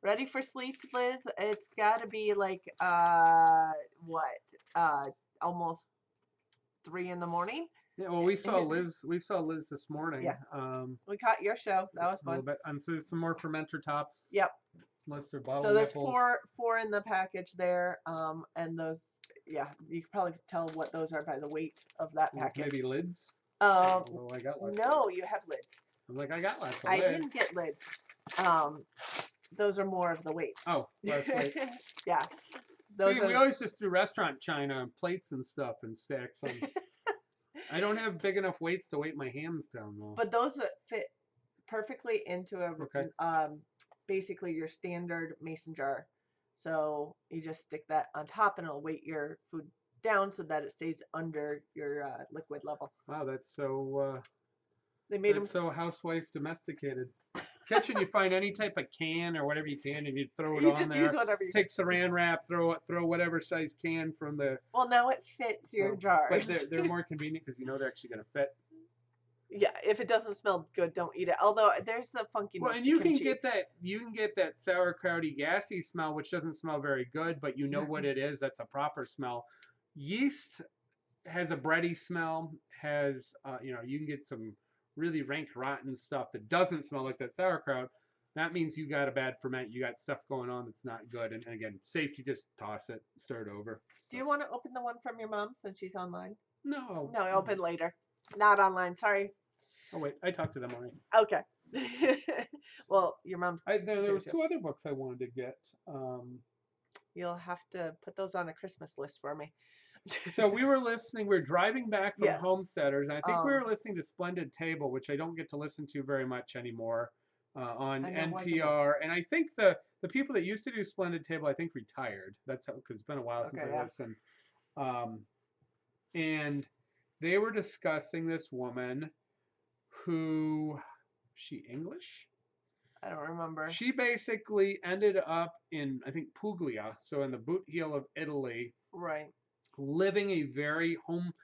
Ready for sleep, Liz? It's got to be like almost 3 in the morning. Yeah, well, we saw Liz. We saw Liz this morning. Yeah. We caught your show. That was fun. A little bit. And so there's some more fermenter tops. Yep. Unless they're bottle So there's nipples. four in the package there. And those, you can probably tell what those are by the weight of that package. Maybe lids. I got lots. No, you have lids. I'm like, I got lots of lids. I didn't get lids. Those are more of the weights. Oh, less weight. Yeah. We always just do restaurant china, plates and stuff, and stacks them. I don't have big enough weights to weight my hams down though. But those fit perfectly into basically your standard mason jar. So you just stick that on top and it'll weight your food down so that it stays under your liquid level. Wow, that's so they made them so housewife domesticated. Kitchen, you find any type of can or whatever you can, and you throw it you on just there. Use whatever you Take saran wrap, throw whatever size can from the. Well, now it fits your jars. But they're more convenient because you know they're actually going to fit. Yeah, if it doesn't smell good, don't eat it. Although there's the funkiness. Well, and you can get that sauerkrauty, gassy smell, which doesn't smell very good, but you know what it is. That's a proper smell. Yeast has a bready smell. You can get some really rank, rotten stuff that doesn't smell like that sauerkraut. That means you got a bad ferment. You got stuff going on that's not good. And again, safety, just toss it, stir it over. Do you want to open the one from your mom since she's online? No. No, open later. Not online. Sorry. Oh wait, I talked to them already. Okay. Well, your mom's. There was 2 other books I wanted to get. You'll have to put those on a Christmas list for me. So we were driving back from Homesteaders, and I think we were listening to Splendid Table, which I don't get to listen to very much anymore on NPR. And I think the people that used to do Splendid Table, I think retired. That's because it's been a while since I listened. and they were discussing this woman who, she English? I don't remember. She basically ended up in, I think, Puglia, so in the boot heel of Italy, Right. living a very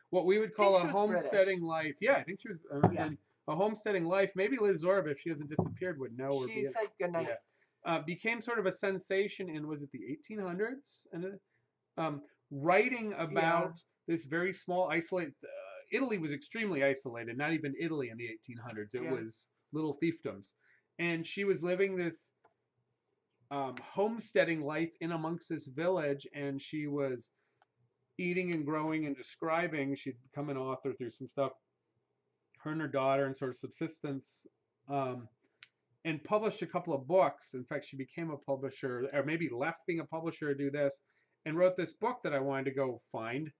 what we would I think call a she was British. homesteading life. Yeah, I think she was Yeah. in a homesteading life. Maybe Liz Zorb, if she hasn't disappeared, would know or She be. said goodnight. Yeah. Became sort of a sensation in, was it the 1800s? And writing Yeah. about this very small, isolated. Italy was extremely isolated. Not even Italy in the 1800s. It Yeah. was little fiefdoms, and she was living this homesteading life in amongst this village, and she was eating and growing and describing. She'd become an author through some stuff. Her and her daughter, and sort of subsistence. Um, and published a couple of books. In fact, she became a publisher, or maybe left being a publisher to do this, and wrote this book that I wanted to go find.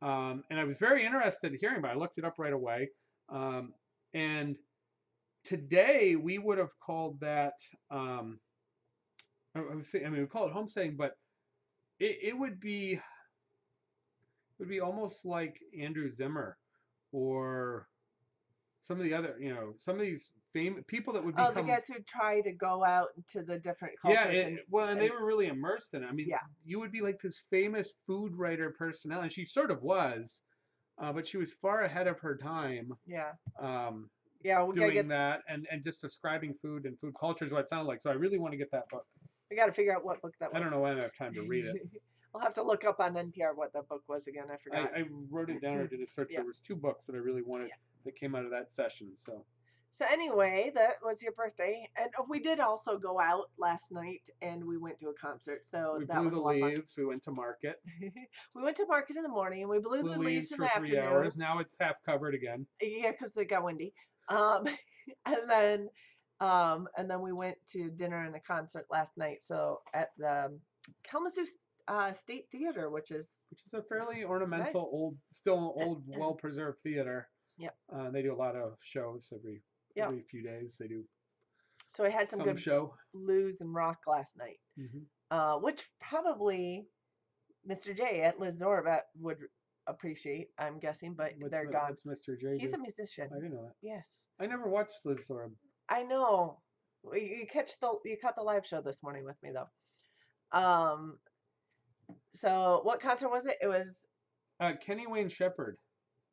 And I was very interested in hearing about it. I looked it up right away. And today we would have called that, we call it homesteading, but it would be almost like Andrew Zimmer or some of the other, some of these famous people that would Oh, the become. guys who try to go out to the different Yeah, cultures and well, and they were really immersed in it. I mean, yeah. you would be like this famous food writer personality. She sort of was, but she was far ahead of her time. Yeah. Um, Yeah, we gotta doing get that and just describing food and food culture is what it sounded like. So I really want to get that book. we gotta figure out what book that was. I don't know when I have time to read it. I'll have to look up on NPR what that book was again. I forgot. I wrote it down or did a search. Yeah. There was 2 books that I really wanted that came out of that session. So anyway, that was your birthday, and we did also go out last night, and we went to a concert. So we that blew was the a lot of fun. leaves. We went to market. We went to market in the morning, and we blew Blew the leaves in for the 3 afternoon. hours. Now it's half covered again. Yeah, because they got windy. And then we went to dinner and a concert last night. So at the Kalamazoo State Theater, which is a fairly ornamental, nice. old, well preserved theater. Yep. They do a lot of shows every few days. They do. So I had some good show blues and rock last night, which probably Mr. J at Liz Zorba would appreciate, I'm guessing, but they're gone. What's Mr. J? He's a musician. I didn't know that. Yes. I never watched Liz Zorba. I know. You caught the live show this morning with me though. So what concert was it? It was Kenny Wayne Shepherd.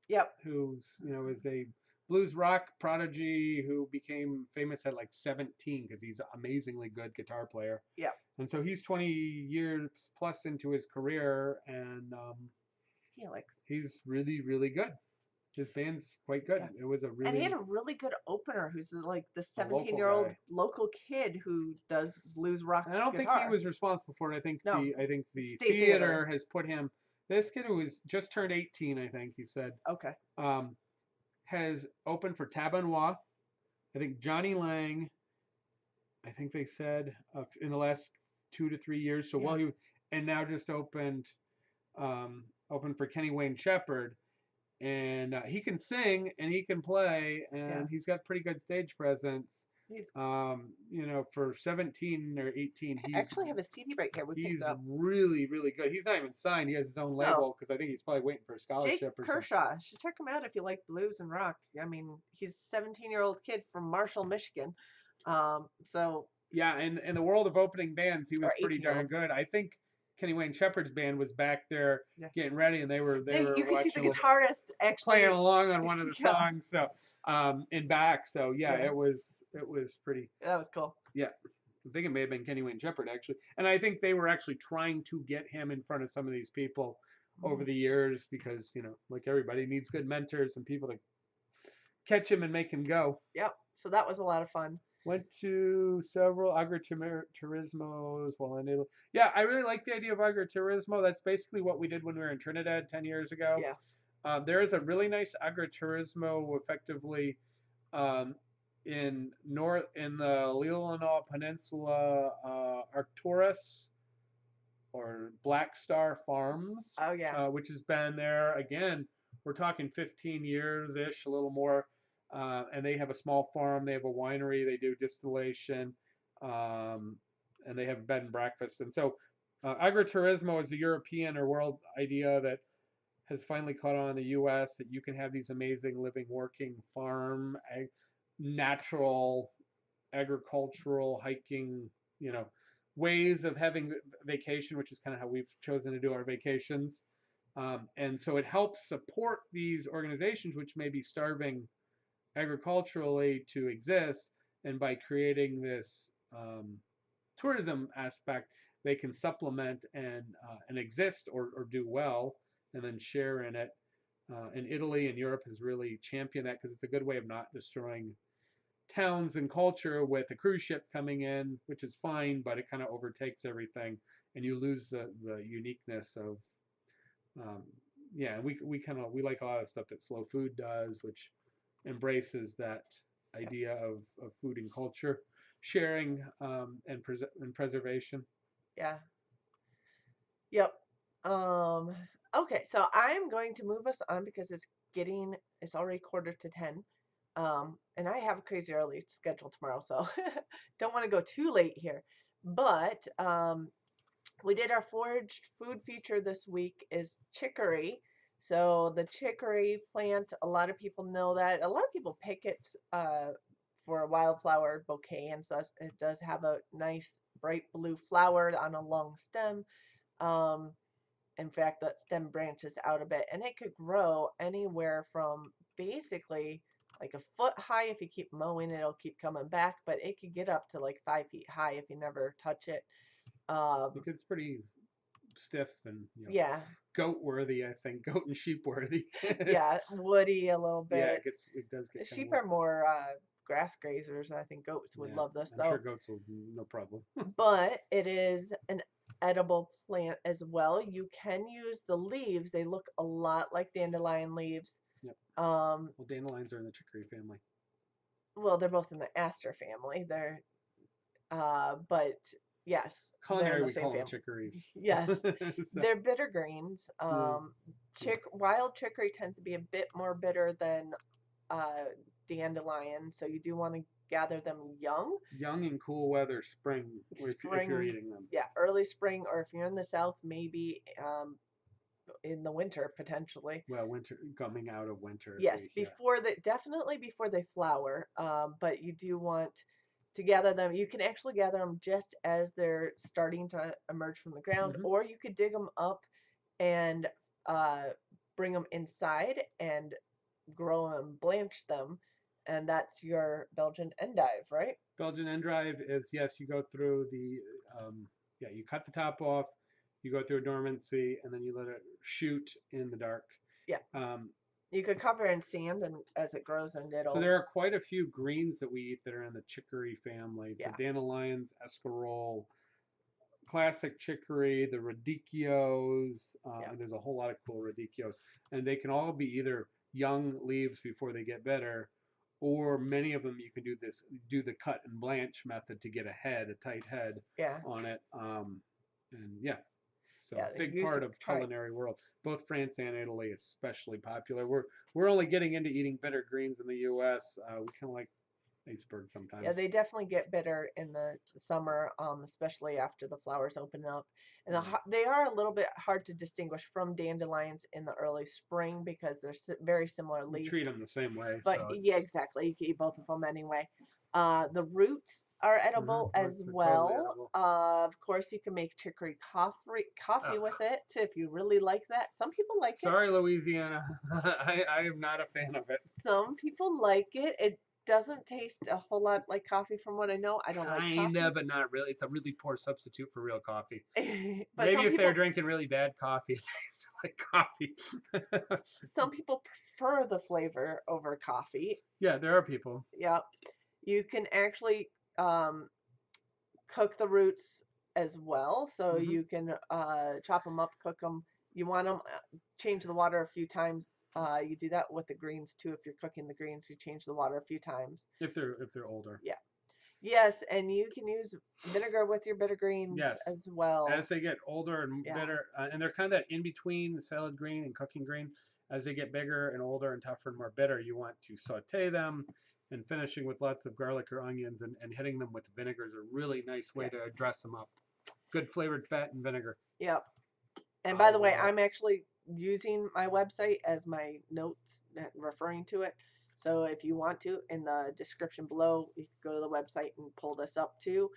Yep. Who's is a blues rock prodigy who became famous at like 17 because he's an amazingly good guitar player. Yep. And so he's 20 years plus into his career, and he's really, really good. His band's quite good. Yeah. It was a really, and he had a really good opener who's like the 17-year-old local kid who does blues rock. And I don't guitar. think he was responsible for it. I think the State theater has put him. This kid who was just turned 18, I think he said. Okay. Has opened for Tabanois. I think Johnny Lang. I think they said in the last 2 to 3 years. So and now just opened for Kenny Wayne Shepherd. And he can sing and he can play and he's got pretty good stage presence. He's, for 17 or 18, I actually have a CD right here. He's really, really good. He's not even signed. He has his own label because I think he's probably waiting for a scholarship. Jake Kershaw. You should check him out if you like blues and rock. I mean, he's a 17-year-old kid from Marshall, Michigan. So yeah, in the world of opening bands, he was pretty darn good. I think Kenny Wayne Shepherd's band was back there getting ready, and they were you can see the guitarist actually playing along on one of the songs. So in back, so it was pretty. That was cool. Yeah, I think it may have been Kenny Wayne Shepherd actually, and I think they were actually trying to get him in front of some of these people over the years because like everybody needs good mentors and people to catch him and make him go. Yep. So that was a lot of fun. Went to several agriturismos while in Italy. Yeah, I really like the idea of agriturismo. That's basically what we did when we were in Trinidad 10 years ago. Yeah. There is a really nice agriturismo, effectively, in the Leelanau Peninsula, Arcturus or Black Star Farms. Oh yeah. Which has been there again. We're talking 15 years ish, a little more. And they have a small farm. They have a winery. They do distillation, and they have bed and breakfast. And so, agriturismo is a European or world idea that has finally caught on in the U.S. that you can have these amazing living, working farm, natural, agricultural, hiking, you know, ways of having vacation, which is kind of how we've chosen to do our vacations. And so it helps support these organizations which may be starving agriculturally to exist. And by creating this tourism aspect, they can supplement and exist or do well and then share in it. And Italy and Europe has really championed that because it's a good way of not destroying towns and culture with a cruise ship coming in, which is fine, but it kind of overtakes everything, and you lose the uniqueness of. Um, yeah, we like a lot of stuff that Slow Food does, which embraces that Yep. idea of food and culture sharing and preservation. Yeah. Yep. Um, okay, so I'm going to move us on because it's already quarter to 10. And I have a crazy early schedule tomorrow, so don't want to go too late here. But we did our foraged food feature this week is chicory. So the chicory plant, a lot of people know that. A lot of people pick it for a wildflower bouquet, and so it does have a nice bright blue flower on a long stem. Um, in fact, that stem branches out a bit, and it could grow anywhere from basically like a foot high. If you keep mowing, it'll keep coming back, but it could get up to like 5 feet high if you never touch it. Because it's pretty stiff and Yeah, goat worthy, I think, goat and sheep worthy. yeah, woody a little Yeah, bit. it does get kind of Sheep wood. are more grass grazers. I think goats would Yeah, love this I'm sure though. goats will no problem. But it is an edible plant as well. You can use the leaves. They look a lot like dandelion leaves. Yep. Um, Well, dandelions are in the chicory family. well, they're both in the aster family. But yes, they're in Culinary, the we same call them family. chicories. Yes, So, they're bitter greens. yeah, yeah. Wild chicory tends to be a bit more bitter than uh, dandelion, so you do want to gather them young. Young and cool weather, spring, if you're Spring, eating them. yeah, early spring, or if you're in the south, maybe in the winter potentially. Well, winter, coming out of winter, Yes, yeah. definitely before they flower. But you do want to gather them. You can actually gather them just as they're starting to emerge from the ground, Hmm. or you could dig them up and uh, bring them inside and grow them, blanch them, and that's your Belgian endive, right? Belgian endive is, yes, you go through yeah, you cut the top off, you go through a dormancy, and then you let it shoot in the dark. Yeah, Um, you could cover in sand, and as it grows, and so it'll there are quite a few greens that we eat that are in the chicory family. So yeah, dandelions, escarole, classic chicory, the radicchios, yeah, and there's a whole lot of cool radicchios. And they can all be either young leaves before they get better, or many of them you can do the cut and blanch method to get a tight head yeah, on it. And yeah, so yeah. big You part should of try. culinary world. Both France and Italy especially popular. We're only getting into eating bitter greens in the U.S. We kind of like iceberg Yeah, sometimes. they definitely get bitter in the summer, especially after the flowers open up. And Yeah. they are a little bit hard to distinguish from dandelions in the early spring because they're very similar We leaf. treat them the same way, But so yeah, it's exactly. You can eat both of them anyway. The roots are edible as roots are totally well. edible. Of course, you can make chicory coffee Ugh. with it if you really like that. Some people like it. Sorry, Louisiana. I am not a fan of it. Some people like it. It doesn't taste a whole lot like coffee from what I know. I don't like Kinda, coffee. but not really. It's a really poor substitute for real coffee. But Maybe if they're drinking really bad coffee, it tastes like coffee. some people prefer the flavor over coffee. Yeah, there are people. Yep. You can actually um, cook the roots as well. So Hmm. you can chop them up, cook them. You want them, change the water a few times. You do that with the greens too. If you're cooking the greens, you change the water a few times. If they're older. Yeah. Yes, and you can use vinegar with your bitter greens Yes. as well. As they get older and Yeah. better, and they're kind of that in between salad green and cooking green. As they get bigger and older and tougher and more bitter, you want to saute them, and finishing with lots of garlic or onions and hitting them with vinegar is a really nice way Yeah. to dress them up. Good flavored fat and vinegar. Yep. And by Oh the way, wow. using my website as my notes, referring to it. So if you want to, in the description below, you can go to the website and pull this up too.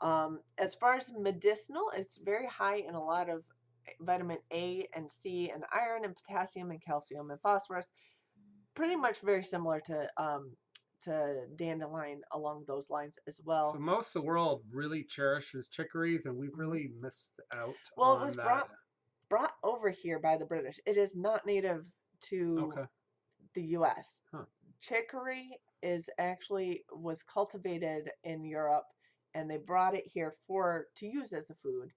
As far as medicinal, it's very high in a lot of vitamin A and C and iron and potassium and calcium and phosphorus. Pretty much very similar to dandelion along those lines as So well. most of the world really cherishes chicories, and we've Mhm. really missed out Well, it was on that. brought over here by the British. It is not native to Okay. the U.S. Huh. Chicory is actually was cultivated in Europe, and they brought it here for to use as a food,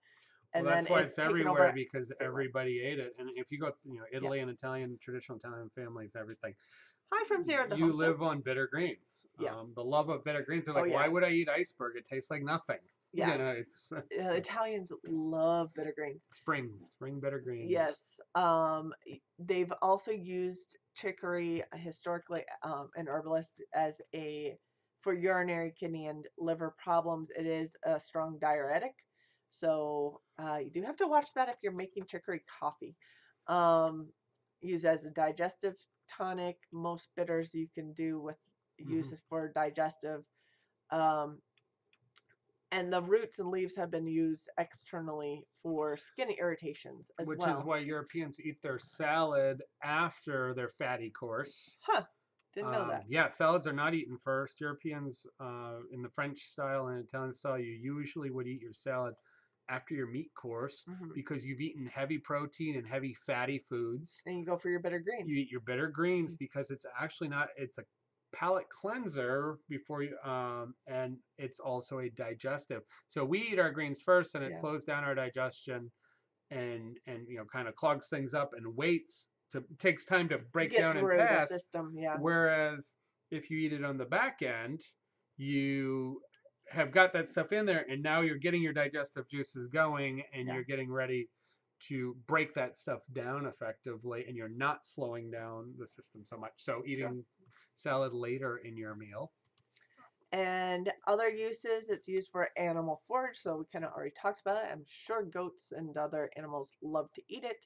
Well, and then that's why it's it's taken everywhere over because everywhere. everybody ate it. And if you go to, Yeah. Italy and Italian, traditional Italian families, everything, Hi from Zero to you Homestead. live on bitter greens. Yeah. The love of bitter greens. They're Oh like, why yeah. would I eat iceberg? It tastes like nothing. Yeah. It's Italians love bitter greens. spring bitter greens. Yes. They've also used chicory historically, and herbalists as a for urinary, kidney, and liver problems. It is a strong diuretic, so you do have to watch that if you're making chicory coffee. Um, Used as a digestive tonic. Most bitters you can do with Hmm. uses for digestive. Um, and the roots and leaves have been used externally for skin irritations as Which is well. why Europeans eat their salad after their fatty course. Huh, didn't know that. Yeah, salads are not eaten first. Europeans, in the French style and Italian style, you usually would eat your salad after your meat course Hmm. because you've eaten heavy protein and heavy fatty foods. And you go for your bitter greens. You eat your bitter greens because it's actually not, it's a palate cleanser before you, and it's also a digestive. So we eat our greens first and it Yeah. slows down our digestion and kind of clogs things up and waits to takes time to break Get down and through the pass. system, yeah. Whereas if you eat it on the back end, you have got that stuff in there, and now you're getting your digestive juices going, and Yeah. you're getting ready to break that stuff down effectively, and you're not slowing down the system so much. So Sure. eating salad later in your meal. And other uses, it's used for animal forage, so we kind of already talked about it. I'm sure goats and other animals love to eat it.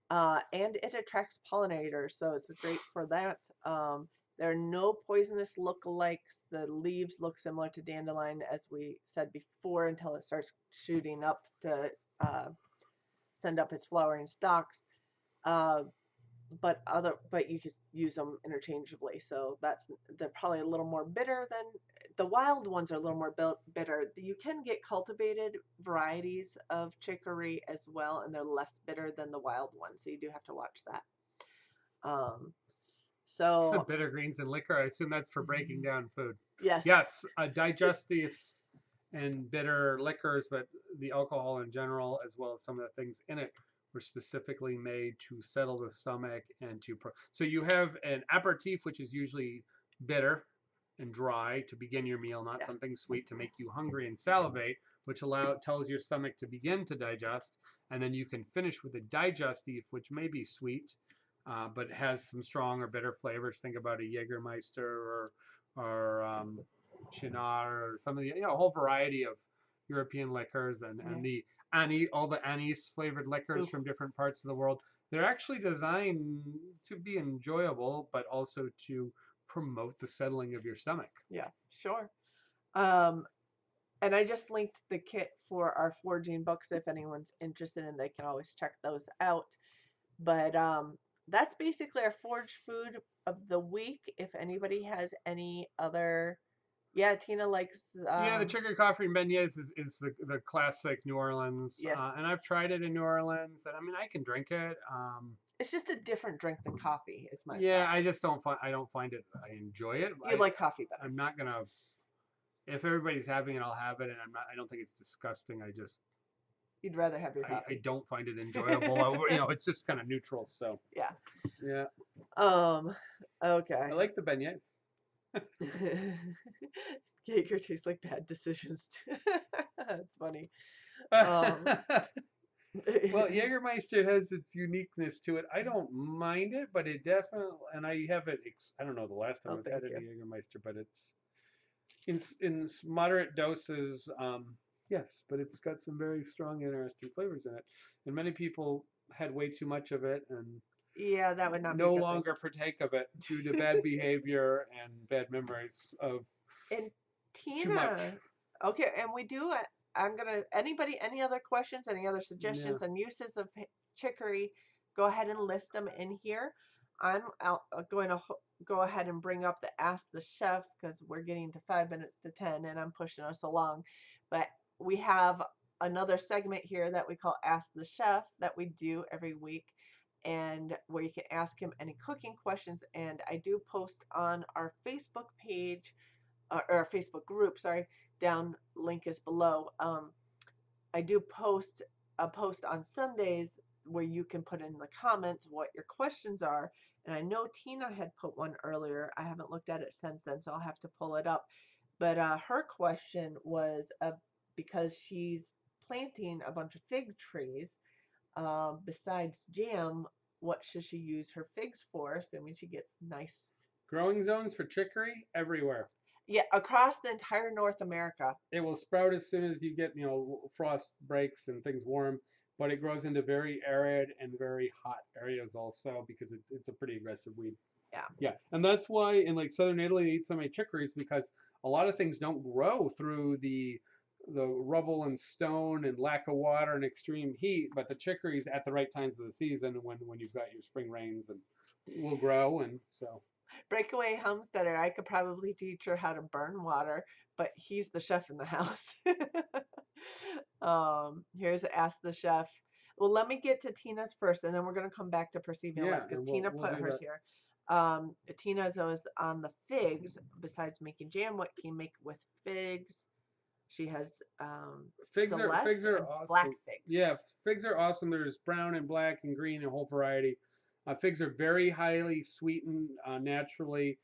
And it attracts pollinators, so it's great for that. There are no poisonous lookalikes. The leaves look similar to dandelion, as we said before, until it starts shooting up to uh, send up its flowering stalks. Uh, but you can use them interchangeably. So they're probably a little more bitter than the wild ones are a little more bitter. You can get cultivated varieties of chicory as well, and they're less bitter than the wild ones. So you do have to watch that. Um, so Bitter greens and liquor. I assume that's for breaking down food. yes, Yes, digestives and bitter liquors, but the alcohol in general, as well as some of the things in it, were specifically made to settle the stomach and to. So you have an aperitif, which is usually bitter and dry to begin your meal, not yeah, something sweet to make you hungry and salivate, which tells your stomach to begin to digest, and then you can finish with a digestif, which may be sweet but has some strong or bitter flavors. Think about a Jägermeister or Chinar or some of the a whole variety of European liquors yeah. and the anise, all the anise flavored liquors Oof, from different parts of the world. They're actually designed to be enjoyable, but also to promote the settling of your stomach. yeah, sure. Um, and I just linked the kit for our foraging books if anyone's interested, and they can always check those out. But that's basically our forage food of the week. If anybody has any other, yeah, Tina likes Yeah, the chicory coffee and beignets is the classic New Orleans, yes, and I've tried it in New Orleans, and I mean I can drink it. it's just a different drink than coffee, is my Yeah, thought. I just don't find it. I enjoy it. You like coffee better. I'm not gonna. If everybody's having it, I'll have it, and I'm not. I don't think it's disgusting. You'd rather have your I coffee. don't find it enjoyable. It's just kind of neutral. So Yeah. yeah, Okay. I like the beignets. Jaeger tastes like bad decisions. That's funny. Well, Um, Jägermeister has its uniqueness to it. I don't mind it, but it definitely, and I have it. I don't know the last time oh, I've thank had you. any Jägermeister, but it's in moderate doses. Yes, but it's got some very strong, interesting flavors in it, and many people had way too much of it and Yeah, that would not be a no good thing. longer partake of it due to bad behavior and bad memories of And too much. Tina, okay, and we do. I'm gonna. Anybody, any other questions, any other Yeah. suggestions on uses of chicory? Go ahead and list them in here. Going to go ahead and bring up the Ask the Chef because we're getting to 5 minutes to 10, and I'm pushing us along. But we have another segment here that we call Ask the Chef that we do every week, and where you can ask him any cooking questions. And I do post on our Facebook page or our Facebook group, sorry, down link is below. I do post a post on Sundays where you can put in the comments what your questions are. And I know Tina had put one earlier. I haven't looked at it since then, so I'll have to pull it up. But her question was because she's planting a bunch of fig trees. Besides jam, what should she use her figs for? Assuming she gets nice. Growing zones for chicory everywhere. Yeah, across the entire North America. It will sprout as soon as you get, frost breaks and things warm, but it grows into very arid and very hot areas also because it's a pretty aggressive weed. Yeah. Yeah, and that's why in like southern Italy they eat so many chicories because a lot of things don't grow through the rubble and stone and lack of water and extreme heat, but the chicories at the right times of the season when you've got your spring rains and will grow and so. Breakaway homesteader, I could probably teach her how to burn water, but he's the chef in the house. Here's Ask the Chef. Well, let me get to Tina's first, and then we're going to come back to Perceiving Yeah, Life because and Tina we'll put do hers that. here. Tina's was on the figs. Besides making jam, what can you make with figs? She has Figs Celeste are and black awesome. figs. Yeah, figs are awesome. There's brown and black and green, a whole variety. Figs are very highly sweetened naturally,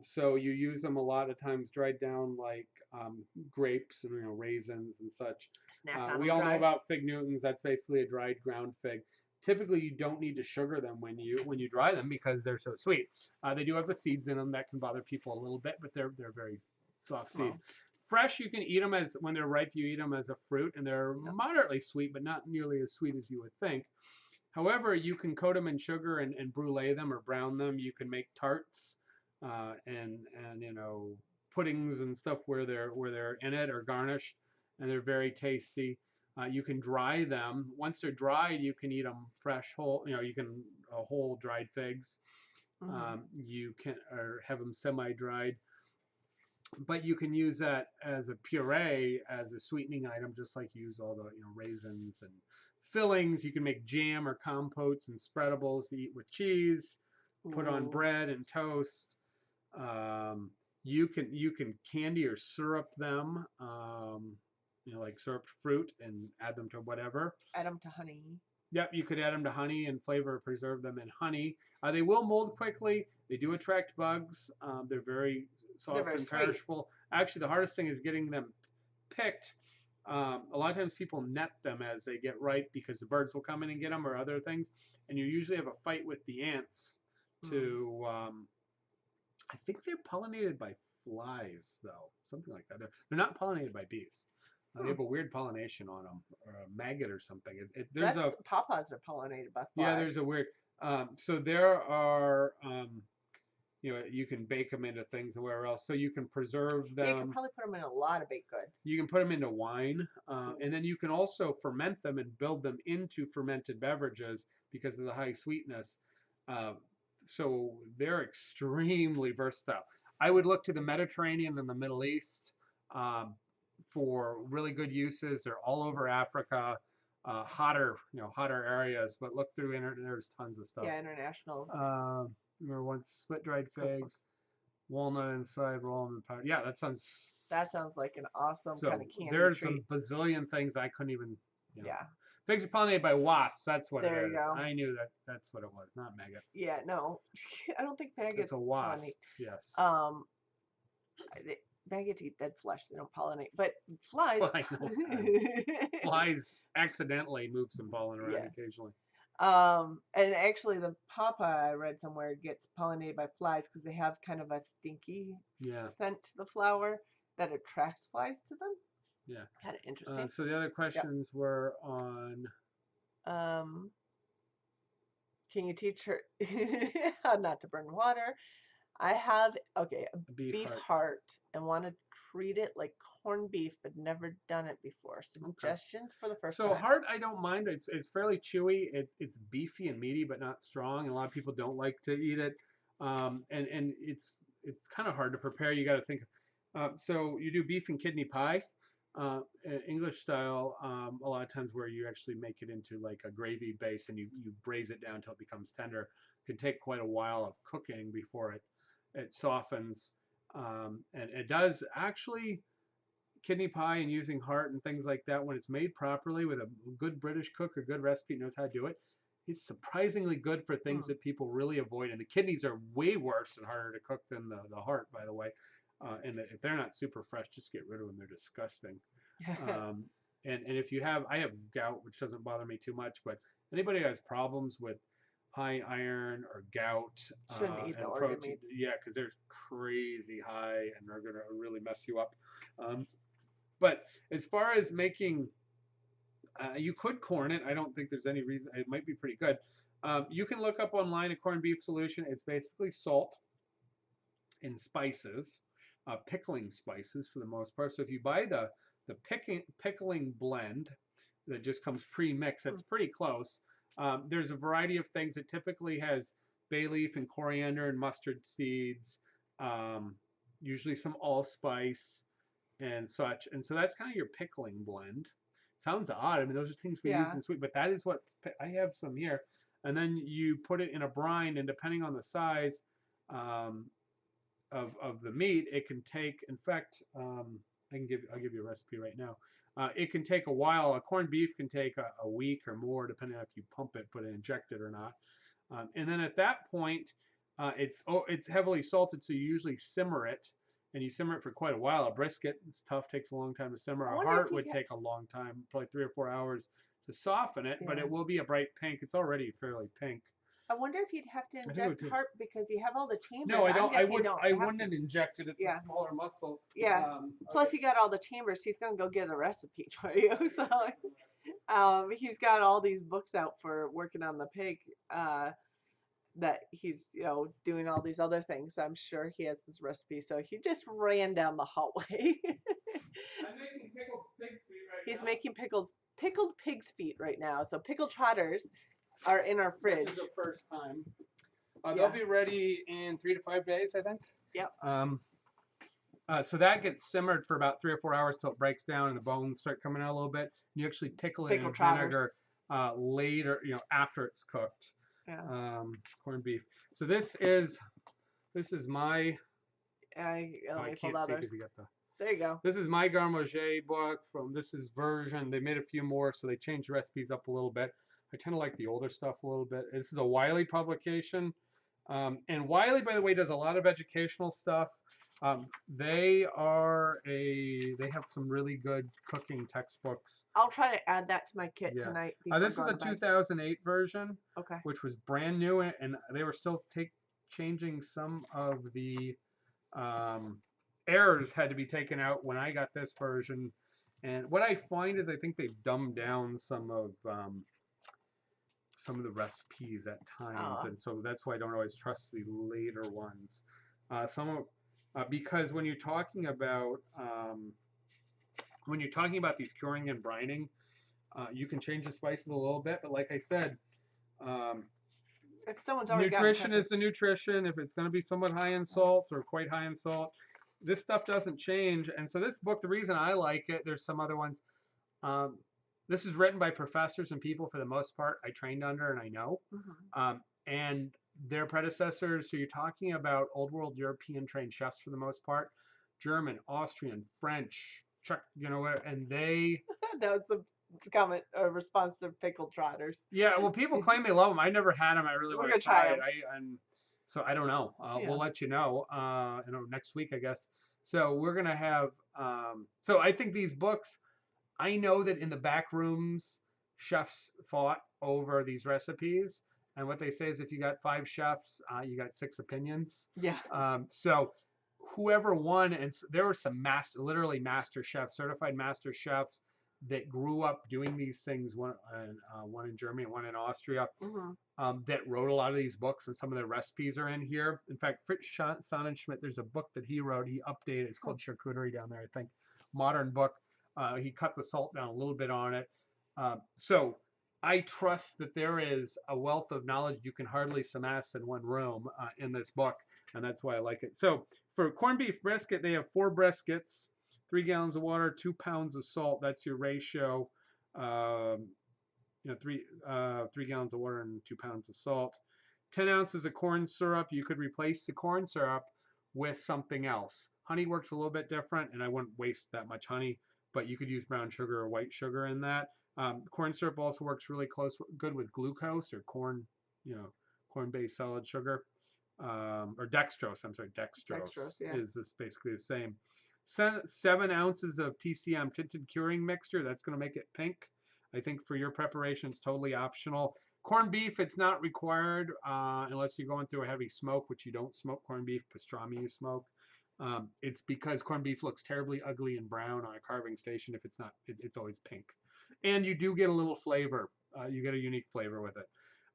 so you use them a lot of times dried down like grapes and raisins and such. Snack on We them all know dry. about fig Newtons. That's basically a dried ground fig. Typically, you don't need to sugar them when you dry them because they're so sweet. They do have the seeds in them that can bother people a little bit, but they're very soft seed. Small. Fresh, you can eat them as when they're ripe. You eat them as a fruit, and they're Yep. moderately sweet, but not nearly as sweet as you would think. However, you can coat them in sugar and brulee them or brown them. You can make tarts and puddings and stuff where they're in it or garnished, and they're very tasty. You can dry them. Once they're dried, you can eat them fresh, whole. You can whole dried figs. Mm-hmm. You can or have them semi-dried, but you can use that as a puree as a sweetening item, just like you use all the raisins and fillings. You can make jam or compotes and spreadables to eat with cheese, put on Ooh. bread and toast. You can candy or syrup them, like syrup fruit and add them to whatever. Add them to honey. Yep, you could add them to honey and flavor preserve them in honey. They will mold quickly. They do attract bugs. They're very They're soft very and sweet. perishable. Actually, the hardest thing is getting them picked. A lot of times people net them as they get ripe because the birds will come in and get them or other things. And you usually have a fight with the ants Mm. to, I think they're pollinated by flies, though, something like that. They're not pollinated by bees. They Hmm. have a weird pollination on them, or a maggot or something. There's That's a pawpaws are pollinated by Yeah, flies. there's a weird. So there are, you can bake them into things or wherever else. So you can preserve Yeah, you can them. probably put them in a lot of baked goods. You can put them into wine, and then you can also ferment them and build them into fermented beverages because of the high sweetness. Uh, so they're extremely versatile. I would look to the Mediterranean and the Middle East um, for really good uses. They're all over Africa, hotter areas. But look through internet. There's tons of stuff. Yeah, international Remember once split dried figs, cookbooks. walnut inside, roll them in powder. Yeah, that sounds. That sounds like an awesome kind So of candy there's treat. a bazillion things I couldn't even. Yeah, Figs are pollinated by wasps. That's what it there you is. go. I knew that. That's what it was, not maggots. Yeah, no, I don't think It's maggots a wasp. pollinate. Yes. Um, Maggots eat dead flesh; they don't pollinate. But flies. I know. Flies accidentally move some pollen around Yeah. occasionally. And actually, the pawpaw I read somewhere gets pollinated by flies because they have kind of a stinky Yeah. scent to the flower that attracts flies to them. Yeah. Kind of interesting. So the other questions were on. Um, Can you teach her how not to burn water? I have, okay, a A beef beef heart. heart and want to treat it like corned beef, but never done it before. Okay. Suggestions for the first So time. heart, I don't mind. It's fairly chewy. It's beefy and meaty, but not strong. And a lot of people don't like to eat it. And it's kind of hard to prepare. You got to think. So you do beef and kidney pie, English style. A lot of times where you actually make it into like a gravy base and you braise it down until it becomes tender. It can take quite a while of cooking before it softens. And it does actually kidney pie and using heart and things like that when it's made properly with a good British cook or good recipe knows how to do it. It's surprisingly good for things Mm. that people really avoid. And the kidneys are way worse and harder to cook than the heart, by the way. If they're not super fresh, just get rid of them. They're disgusting. Um, and if you have, I have gout, which doesn't bother me too much, but anybody who has problems with high iron or gout Shouldn't eat the and organ protein, meats. yeah, because they're crazy high and they're gonna really mess you up. Um, but as far as making, you could corn it. I don't think there's any reason. It might be pretty good. You can look up online a corned beef solution. It's basically salt and spices, pickling spices for the most part. So if you buy the pickling blend that just comes pre-mixed, that's pretty close. There's a variety of things. It typically has bay leaf and coriander and mustard seeds, usually some allspice and such. And so that's kind of your pickling blend. Sounds odd. I mean, those are things we use Yeah. in sweet, but that is what I have some here. And then you put it in a brine, and depending on the size um, of the meat, it can take. In fact, I'll give you a recipe right now. It can take a while. A corned beef can take a week or more, depending on if you pump it, put it injected or not. And then at that point, it's heavily salted, so you usually simmer it, and you simmer it for quite a while. A brisket, it's tough, takes a long time to simmer. I A wonder if heart you'd would have, take a long time, probably 3 or 4 hours to soften it, but yeah. it will be a bright pink. It's already fairly pink. I wonder if you'd have to I think it would inject take. heart because you have all the No, chambers. I I'm don't. guessing you don't I have to. wouldn't inject it. It's a Yeah. smaller muscle. Yeah. Plus, Okay. he got all the chambers. He's gonna go get a recipe for you. So, he's got all these books out for working on the pig. That he's doing all these other things. I'm sure he has this recipe. So he just ran down the hallway. I'm making pickled pig's feet right He's now. making pickled pig's feet right now. So pickled trotters are in our fridge. Which is the first time. Yeah. They'll be ready in 3 to 5 days, I think. Yep. So that gets simmered for about 3 or 4 hours till it breaks down and the bones start coming out a little bit. You actually pickle it Pickled in trotters. vinegar later, after it's cooked. Yeah. Corned beef. So this is my. Let me I pull can't see others. because you got the. There you go. This is my Garmager book from this is version. They made a few more, so they changed recipes up a little bit. I tend to like the older stuff a little bit. This is a Wiley publication. And Wiley, by the way, does a lot of educational stuff. They have some really good cooking textbooks. I'll try to add that to my kit Yeah. tonight. Before This is a going to bed. 2008 version, Okay. which was brand new, and they were still changing some of the errors had to be taken out when I got this version. And what I find is I think they've dumbed down some of the recipes at times, and so that's why I don't always trust the later ones. Because when you're talking about these curing and brining, you can change the spices a little bit, but like I said, if someone's already nutrition is the nutrition. If it's going to be somewhat high in salt or quite high in salt, this stuff doesn't change. And so this book, the reason I like it, there's some other ones. This is written by professors and people for the most part I trained under and I know. And their predecessors, so you're talking about old world European trained chefs for the most part, German, Austrian, French, Czech, and they. That was the comment or response to pickled trotters. Yeah, well, people claim they love them. I never had them. I really want to try it. So I don't know. We'll let you know. Next week, I guess. So we're gonna have. So I think these books. I know that in the back rooms, chefs fought over these recipes, and what they say is if you got 5 chefs, you got 6 opinions. Yeah. So whoever won, and there were some literally master chefs, certified master chefs, that grew up doing these things, one in Germany and one in Austria, Mm-hmm. that wrote a lot of these books, and some of their recipes are in here. In fact, Fritz Sonnenschmidt, there's a book that he wrote, he updated, it's called Charcuterie down there, I think, modern book. He cut the salt down a little bit on it. So I trust that there is a wealth of knowledge you can hardly amass in one room in this book, and that's why I like it. So for corned beef brisket, they have 4 briskets, 3 gallons of water, 2 pounds of salt. That's your ratio. Um, 3 gallons of water and 2 pounds of salt. 10 ounces of corn syrup. You could replace the corn syrup with something else. Honey works a little bit different, and I wouldn't waste that much honey, but you could use brown sugar or white sugar in that. Corn syrup also works really good with glucose or corn-based solid sugar, or dextrose. I'm sorry, Dextrose, dextrose yeah. is this basically the same. 7 ounces of TCM, tinted curing mixture. That's going to make it pink. I think for your preparation, it's totally optional. Corned beef, it's not required unless you're going through a heavy smoke, which you don't smoke corned beef. Pastrami you smoke. It's because corned beef looks terribly ugly and brown on a carving station. If it's not, it's always pink. And you do get a little flavor. You get a unique flavor with it.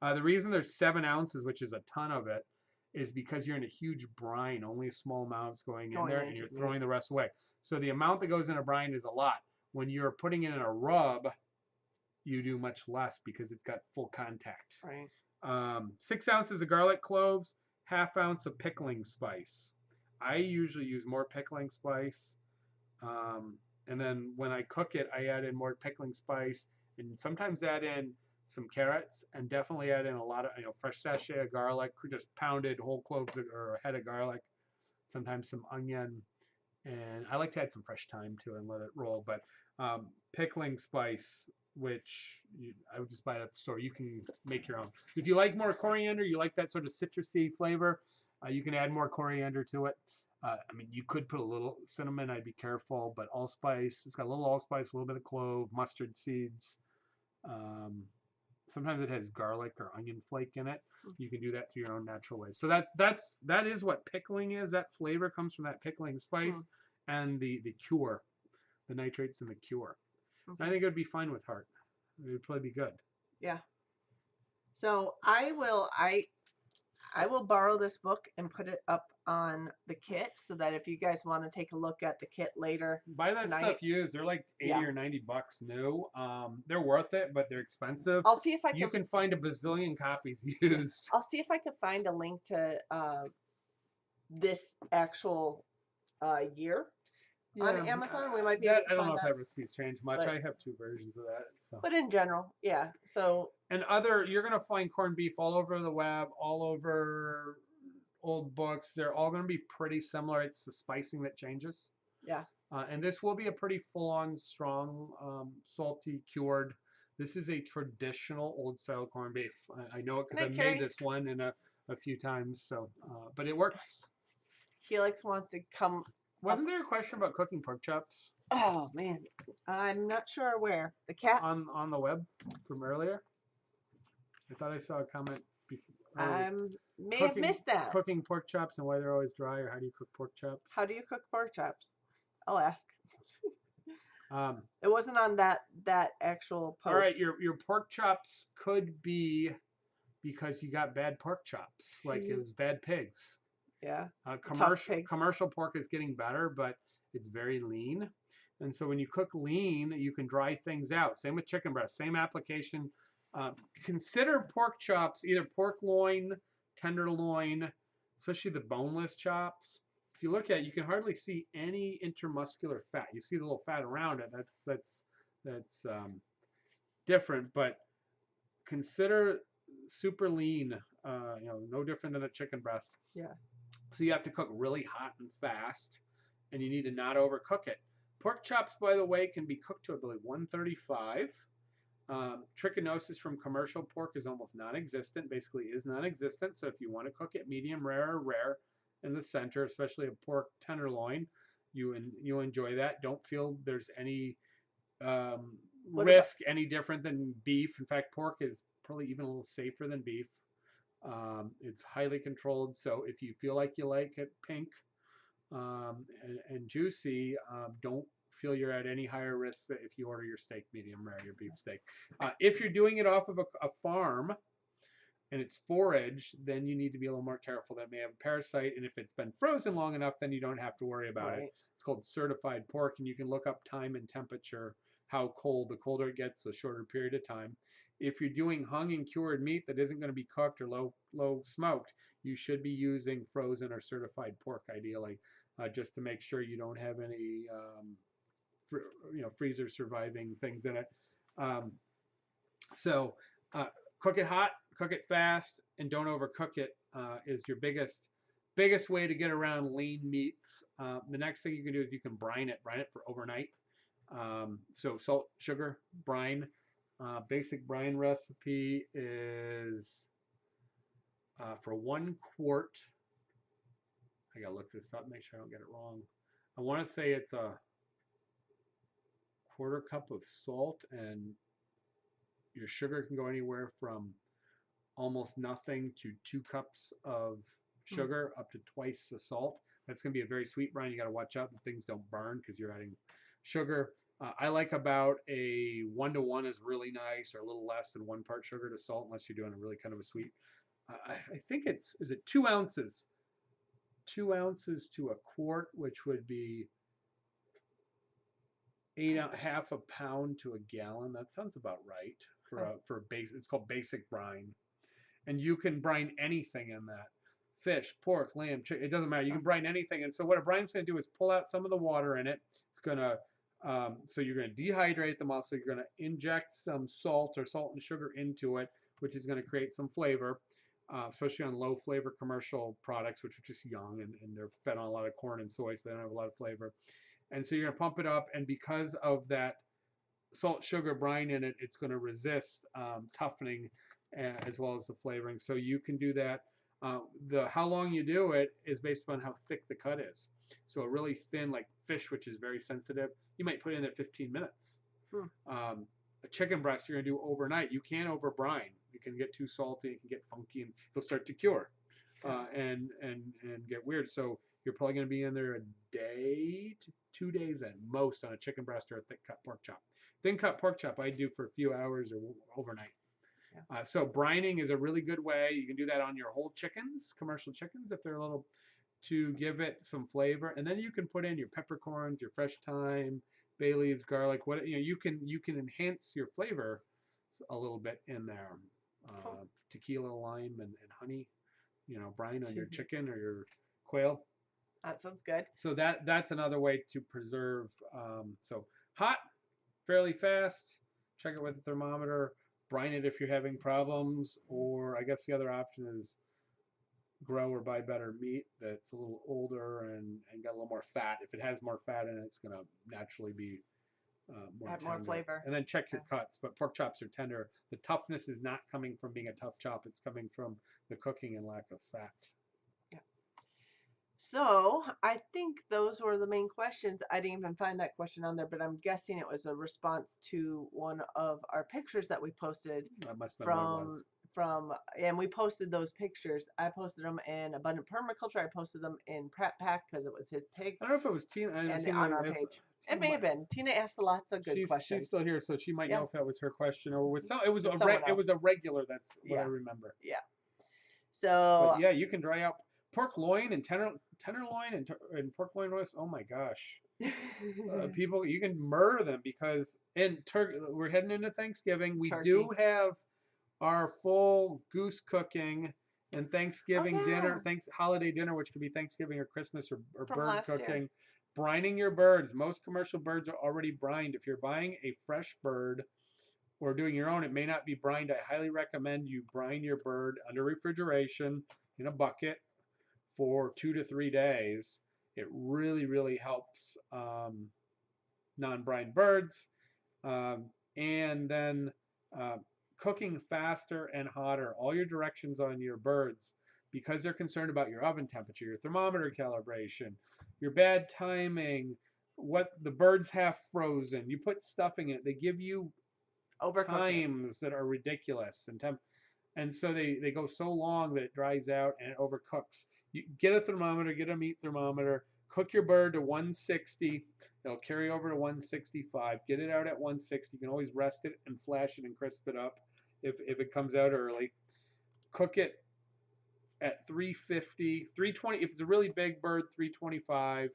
The reason there's 7 ounces, which is a ton of it, is because you're in a huge brine. Only a small amount's going in there, and you're throwing the rest away. So the amount that goes in a brine is a lot. When you're putting it in a rub, you do much less because it's got full contact. Right. 6 ounces of garlic cloves, ½ ounce of pickling spice. I usually use more pickling spice. And then when I cook it, I add in more pickling spice and sometimes add in some carrots and definitely add in a lot of fresh sachet of garlic, just pounded whole cloves or a head of garlic, sometimes some onion, and I like to add some fresh thyme to it and let it roll. But pickling spice, which I would just buy it at the store. You can make your own. If you like more coriander, you like that sort of citrusy flavor, you can add more coriander to it. I mean, you could put a little cinnamon. I'd be careful, but allspice. It's got a little allspice, a little bit of clove, mustard seeds. Um, Sometimes it has garlic or onion flake in it. You can do that through your own natural ways. So that is what pickling is. That flavor comes from that pickling spice and the cure, the nitrates in the cure. And I think it would be fine with heart. It would probably be good. Yeah. So I will borrow this book and put it up on the kit so that if you guys want to take a look at the kit later Buy that tonight, stuff used. They're like 80 or 90 bucks new. They're worth it, but they're expensive. I'll see if I You can find a bazillion copies used. I'll see if I can find a link to this actual year on Amazon. We might be able to I don't find know if that. that recipe's changed much. But I have 2 versions of that. So. But in general, yeah. So And you're gonna find corned beef all over the web, all over old books. They're all gonna be pretty similar. It's the spicing that changes. yeah. And this will be a pretty full-on, strong, salty, cured. This is a traditional old-style corned beef. I know it because I've made this one in a few times. So, but it works. Helix wants to come. Wasn't there a question about cooking pork chops? Oh man, I'm not sure where the cat on the web from earlier. I thought I saw a comment before. I may have missed that. Cooking pork chops and why they're always dry, or how do you cook pork chops? How do you cook pork chops? I'll ask. Um, It wasn't on that actual post. All right, your pork chops could be because you got bad pork chops, like it was bad pigs. Yeah. Commercial pork is getting better, but it's very lean. And so when you cook lean, you can dry things out. Same with chicken breast, same application. Consider pork chops, either pork loin, tenderloin, especially the boneless chops. If you look at it, you can hardly see any intermuscular fat. You see the little fat around it. That's different, but consider super lean. No different than a chicken breast. Yeah. So you have to cook really hot and fast, and you need to not overcook it. Pork chops, by the way, can be cooked to, I believe, 135. Trichinosis from commercial pork is almost non-existent, basically is non-existent. So if you want to cook it medium rare or rare in the center, especially a pork tenderloin, you enjoy that. Don't feel there's any risk any different than beef. In fact, pork is probably even a little safer than beef. It's highly controlled, so if you feel like you like it pink and juicy, don't feel you're at any higher risk that if you order your steak medium rare, your beef steak. If you're doing it off of a farm and it's foraged, then you need to be a little more careful. That may have a parasite, and if it's been frozen long enough, then you don't have to worry about it. Right. It's called certified pork, and you can look up time and temperature, how cold. The colder it gets, the shorter period of time. If you're doing hung and cured meat that isn't going to be cooked or low smoked, you should be using frozen or certified pork ideally, just to make sure you don't have any freezer surviving things in it. Um, so cook it hot, cook it fast, and don't overcook it. Is your biggest way to get around lean meats. The next thing you can do is you can brine it for overnight. So salt, sugar, brine. Basic brine recipe is for 1 quart. I gotta look this up, make sure I don't get it wrong. I want to say it's a quarter cup of salt, and your sugar can go anywhere from almost nothing to 2 cups of sugar, up to twice the salt. That's going to be a very sweet brine. You got to watch out that things don't burn because you're adding sugar. I like about a 1-to-1 is really nice, or a little less than 1 part sugar to salt, unless you're doing a really kind of a sweet. I think is it 2 ounces? 2 ounces to a quart, which would be half a pound to a gallon. That sounds about right for base. It's called basic brine, and you can brine anything in that. Fish, pork, lamb, chicken. It doesn't matter. You can brine anything. And so what a brine's going to do is pull out some of the water in it. It's going to so you're going to dehydrate them. Also, you're going to inject some salt and sugar into it, which is going to create some flavor. Especially on low flavor commercial products, which are just young and they're fed on a lot of corn and soy, so they don't have a lot of flavor. And so you're going to pump it up, and because of that salt, sugar, brine in it, it's going to resist toughening as well as the flavoring. So you can do that. How long you do it is based upon how thick the cut is. So a really thin, like fish, which is very sensitive, you might put in there 15 minutes. A chicken breast you're going to do overnight. You can't over brine. You can get too salty, it can get funky, and it'll start to cure and get weird. So you're probably going to be in there a day to 2 days at most on a chicken breast or a thick cut pork chop. Thin cut pork chop I do for a few hours or overnight. So brining is a really good way. You can do that on your whole chickens, commercial chickens, if they're little, to give it some flavor. And then you can put in your peppercorns, your fresh thyme, bay leaves, garlic. You can enhance your flavor a little bit in there. Tequila, lime, and honey. Brine on your chicken or your quail. That sounds good. So that's another way to preserve. So hot, fairly fast. Check it with a thermometer. Brine it if you're having problems, or I guess the other option is grow or buy better meat that's a little older and got a little more fat. If it has more fat in it, it's going to naturally be more Have tender. more flavor. And then check your cuts. But pork chops are tender. The toughness is not coming from being a tough chop. It's coming from the cooking and lack of fat. So I think those were the main questions. I didn't even find that question on there, but I'm guessing it was a response to one of our pictures that we posted That must have been what it was. and we posted those pictures. I posted them in Abundant Permaculture. I posted them in Prep Pack because it was his pig. I don't know if it was Tina. And on our page. It may have been. Tina asked lots of good questions. She's still here, so she might know if that was her question or was it was a regular. That's what I remember. Yeah. So. But yeah, you can dry out pork loin and tenderloin and pork loin roast. Oh my gosh. People, you can murder them because we're heading into Thanksgiving. We do have our full goose cooking and Thanksgiving dinner, holiday dinner, which could be Thanksgiving or Christmas or bird cooking. Brining your birds. Most commercial birds are already brined. If you're buying a fresh bird or doing your own, it may not be brined. I highly recommend you brine your bird under refrigeration in a bucket for 2 to 3 days. It really, really helps non-brined birds. And then cooking faster and hotter. All your directions on your birds, because they're concerned about your oven temperature, your thermometer calibration, your bad timing, what the birds have frozen. You put stuffing in it. They give you times that are ridiculous and so they go so long that it dries out and it overcooks. You get a thermometer, get a meat thermometer, cook your bird to 160. It'll carry over to 165. Get it out at 160. You can always rest it and flash it and crisp it up if it comes out early. Cook it at 350, 320. If it's a really big bird, 325.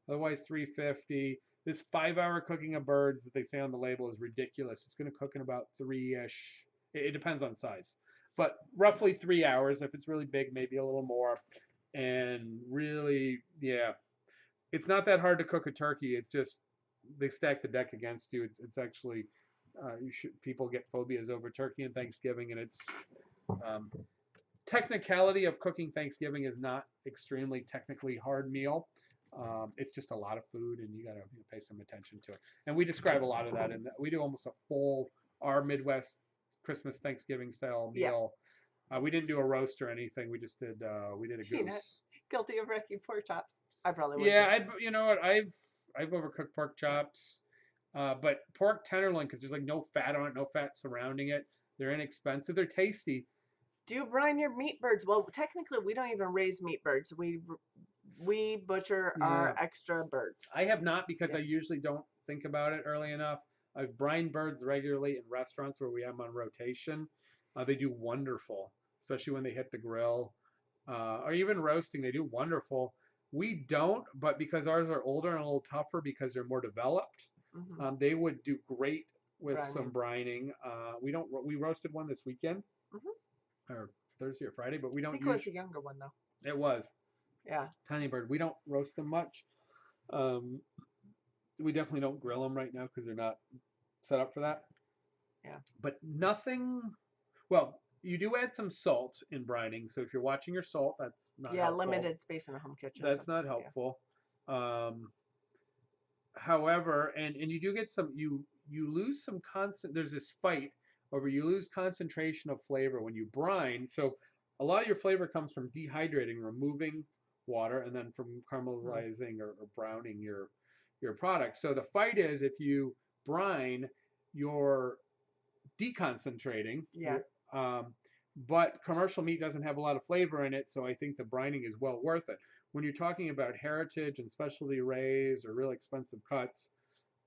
Otherwise, 350. This 5-hour cooking of birds that they say on the label is ridiculous. It's going to cook in about 3-ish. It depends on size, but roughly 3 hours. If it's really big, maybe a little more. And really, yeah, it's not that hard to cook a turkey. It's just they stack the deck against you. It's actually people get phobias over turkey and Thanksgiving, and it's um, technicality of cooking Thanksgiving is not extremely technically hard meal. It's just a lot of food, and you got to pay some attention to it. And we describe a lot of that, and we do almost a full our Midwest Christmas Thanksgiving style Yeah. meal. We didn't do a roast or anything. We did a Tina, goose. guilty of wrecking pork chops. I probably would Yeah, too. you know what? I've overcooked pork chops, but pork tenderloin because there's like no fat on it, no fat surrounding it. They're inexpensive. They're tasty. Do you brine your meat birds? Well, technically, we don't even raise meat birds. We butcher Yeah, our extra birds. I have not because Yeah. I usually don't think about it early enough. I've brined birds regularly in restaurants where we have them on rotation. They do wonderful, especially when they hit the grill, or even roasting. They do wonderful. We don't, but because ours are older and a little tougher because they're more developed, Mm-hmm. they would do great with some Brining. brining. We don't. We roasted one this weekend Mm-hmm. or Thursday or Friday, but we I don't think it was use. the younger one though. It was Yeah. tiny bird. We don't roast them much. Um, we definitely don't grill them right now because they're not set up for that. Yeah. But nothing. Well, you do add some salt in brining, so if you're watching your salt, that's not Yeah. helpful. Limited space in a home kitchen. That's So, not yeah. helpful. However, and you do get some you lose some constant. There's this fight over you lose concentration of flavor when you brine. So a lot of your flavor comes from dehydrating, removing water, and then from Mm. caramelizing or browning your product. So the fight is if you brine, you're deconcentrating. Yeah. But commercial meat doesn't have a lot of flavor in it, so I think the brining is well worth it. When you're talking about heritage and specialty raised or real expensive cuts,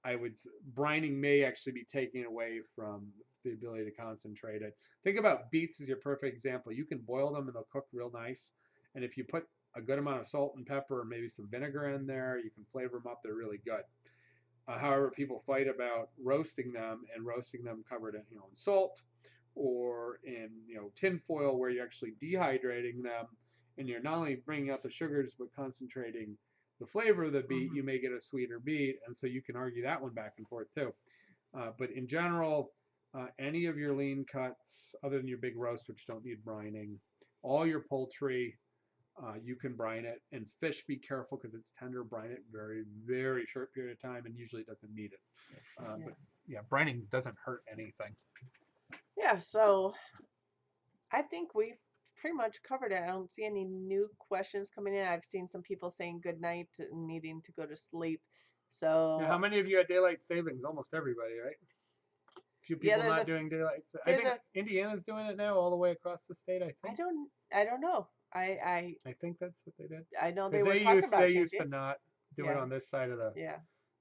I would brining may actually be taking away from the ability to concentrate it. Think about beets as your perfect example. You can boil them and they'll cook real nice, and if you put a good amount of salt and pepper or maybe some vinegar in there, you can flavor them up. They're really good. However, people fight about roasting them and roasting them covered in in salt or in tin foil where you're actually dehydrating them and you're not only bringing out the sugars but concentrating the flavor of the beet. Mm-hmm. You may get a sweeter beet, and so you can argue that one back and forth too. But in general, any of your lean cuts, other than your big roast, which don't need brining, all your poultry, you can brine it. And fish, be careful because it's tender. Brine it very, very short period of time, and usually doesn't need it. Yeah. But yeah, brining doesn't hurt anything. Yeah. So I think we've pretty much covered it. I don't see any new questions coming in. I've seen some people saying good night and needing to go to sleep. Now, So how many of you had daylight savings? Almost everybody, right? Few yeah, people not doing daylight. I there's think a Indiana's doing it now all the way across the state. I think. I don't know. I I think that's what they did. I know they Because were talking about they used changing. to not do it Yeah. on this side of the Yeah.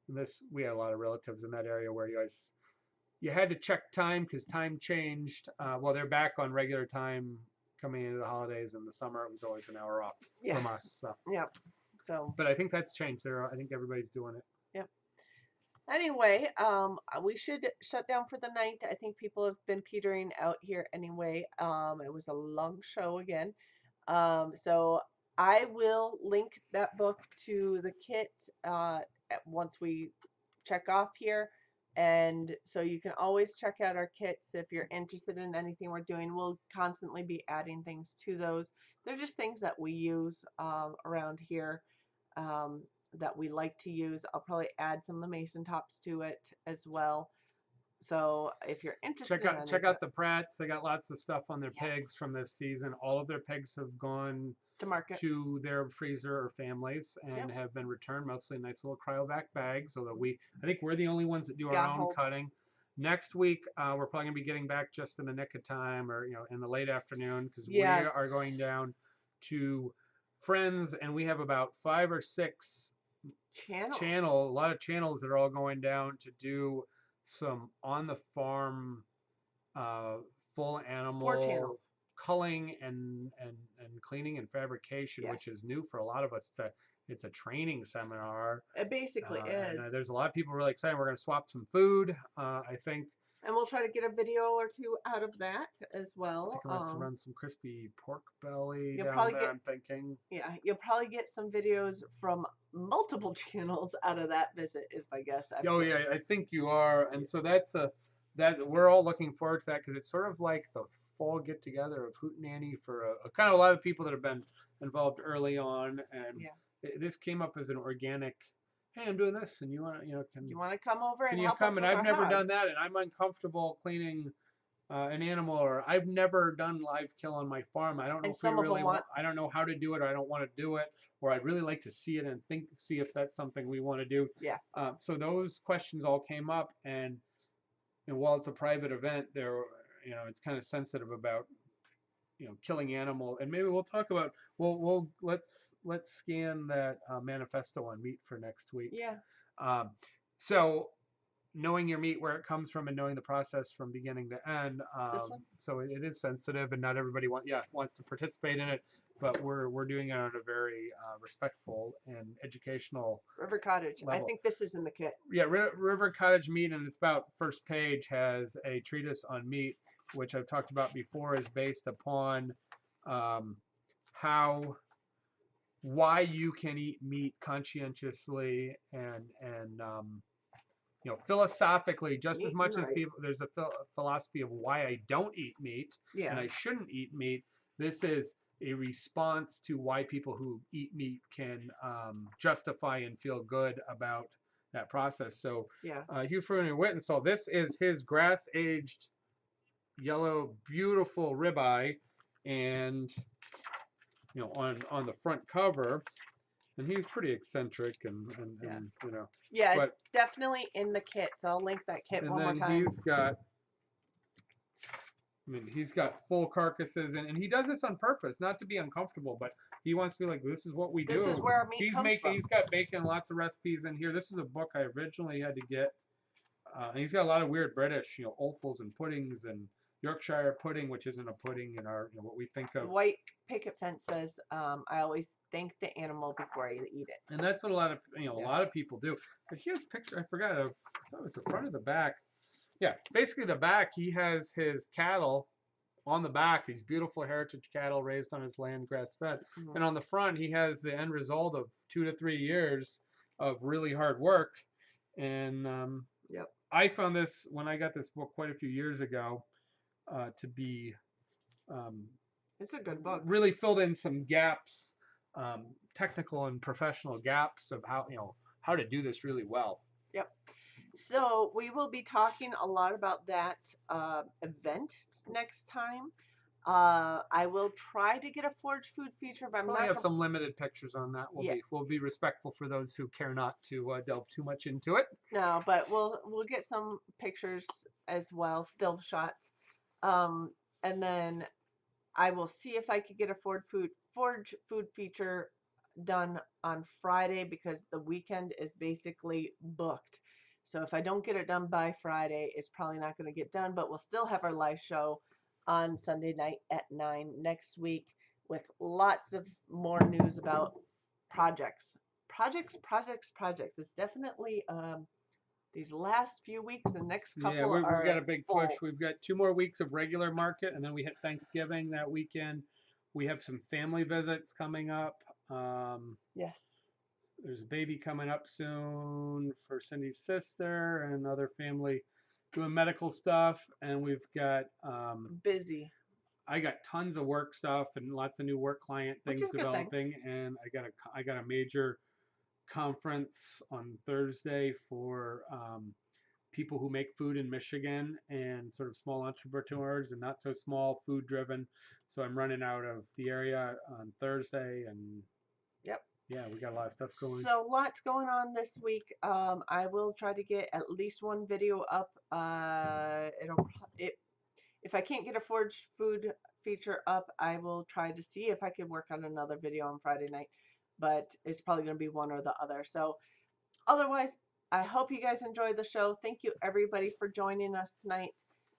this. We had a lot of relatives in that area where you had to check time because time changed. Well, they're back on regular time coming into the holidays. In the summer, it was always an hour off Yeah. from us. So. Yeah. So But I think that's changed. I think everybody's doing it. yeah. Anyway, we should shut down for the night. I think people have been petering out here anyway. It was a long show again. So I will link that book to the kit once we check off here. And so you can always check out our kits if you're interested in anything we're doing. We'll constantly be adding things to those. They're just things that we use around here um, that we like to use. I'll probably add some of the mason tops to it as well. So if you're interested in any Check of that, out the Pratts. They got lots of stuff on their pigs from yes, this season. All of their pigs have gone to market. to their freezer or families and Yep. have been returned, mostly in nice little cryovac bags. So that I think we're the only ones that do our Yeah, own hold. cutting. Next week, we're probably gonna be getting back just in the nick of time, or in the late afternoon, because we Yes. are going down to friends, and we have about 5 or 6 Channels. a lot of channels that are all going down to do some on the farm uh, full 4 channels. animal culling and cleaning and fabrication, which Yes. is new for a lot of us. It's a training seminar, It basically and is. there's a lot of people really excited. We're going to swap some food. I think And we'll try to get a video or two out of that as I well. think I'm going to run some crispy pork belly You'll down probably there. get I'm thinking. Yeah, you'll probably get some videos from multiple channels out of that visit, is my guess. Oh yeah, I think you are, and so that's a that we're all looking forward to that because it's sort of like the fall get together of Hootenanny for a kind of a lot of people that have been involved early on, and Yeah. this came up as an organic. Hey, I'm doing this, and you want to, You want to come over can and you help us come? And with I've our never hog? done that, and I'm uncomfortable cleaning an animal, or I've never done live kill on my farm. I don't know And if we some of them really want. want, I don't know how to do it, or I don't want to do it, or I'd really like to see it and see if that's something we want to do. yeah. So those questions all came up, and while it's a private event, it's kind of sensitive about killing animal, and maybe we'll talk about let's scan that manifesto on meat for next week. Yeah. Um, so knowing your meat, where it comes from, and knowing the process from beginning to end. This one? So it is sensitive, and not everybody wants to participate in it, but we're doing it on a very respectful and educational River Cottage. I level. think this is in the kit. Yeah, River Cottage Meat, and it's about first page has a treatise on meat, which I've talked about before, is based upon um, how why you can eat meat conscientiously and philosophically, just as Meat and much as right. people, there's a philosophy of why I don't eat meat and Yeah. I shouldn't eat meat. This is a response to why people who eat meat can justify and feel good about that process. So, Yeah. Hugh Fruin Wittenstall, this is his grass-aged, yellow, beautiful ribeye, and on the front cover, and he's pretty eccentric Yeah. and Yeah, it's but definitely in the kit. So I'll link that kit and one more then time. he's got full carcasses, and he does this on purpose, not to be uncomfortable, but he wants to be like, this is what we do. This is where our meat comes from. He's got bacon, lots of recipes in here. This is a book I originally had to get. And he's got a lot of weird British, offals and puddings and Yorkshire pudding, which isn't a pudding in our, what we think of. White picket fence says, I always thank the animal before I eat it. And that's what a lot of, a lot of people do. But here's a picture. I forgot. I thought it was the front of the back. Yeah, basically the back, he has his cattle on the back, these beautiful heritage cattle raised on his land, grass fed. Mm-hmm. And on the front, he has the end result of 2 to 3 years of really hard work. And Yep. I found this when I got this book quite a few years ago to be it's a good book. Really filled in some gaps, technical and professional gaps of how to do this really well. Yep. So we will be talking a lot about that event next time. I will try to get a Foraged Food Feature, but I'm Probably not have some limited pictures on that. Yeah. We'll be respectful for those who care not to delve too much into it. No, but we'll get some pictures as well, still shots. And then I will see if I could get a Foraged Food Feature done on Friday, because the weekend is basically booked. So if I don't get it done by Friday, it's probably not going to get done, but we'll still have our live show on Sunday night at 9 next week with lots of more news about projects. It's definitely these last few weeks, the next couple Yeah, we've got a big full. push. We've got 2 more weeks of regular market, and then we hit Thanksgiving that weekend. We have some family visits coming up. Yes. There's a baby coming up soon for Cindy's sister, and other family doing medical stuff. And we've got busy. I got tons of work stuff and lots of new work client things developing, and I got a major conference on Thursday for people who make food in Michigan and sort of small entrepreneurs and not so small, food driven. So I'm running out of the area on Thursday, and yep. Yeah, we got a lot of stuff going. So lots going on this week. I will try to get at least one video up. If I can't get a Foraged Food Feature up, I will try to see if I can work on another video on Friday night. but it's probably going to be one or the other. So otherwise, I hope you guys enjoyed the show. Thank you everybody for joining us tonight.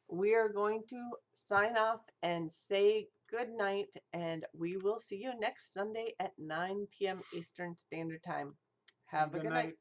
We are going to sign off and say good night, and we will see you next Sunday at 9 p.m. Eastern Standard Time. Have a Good good night. night.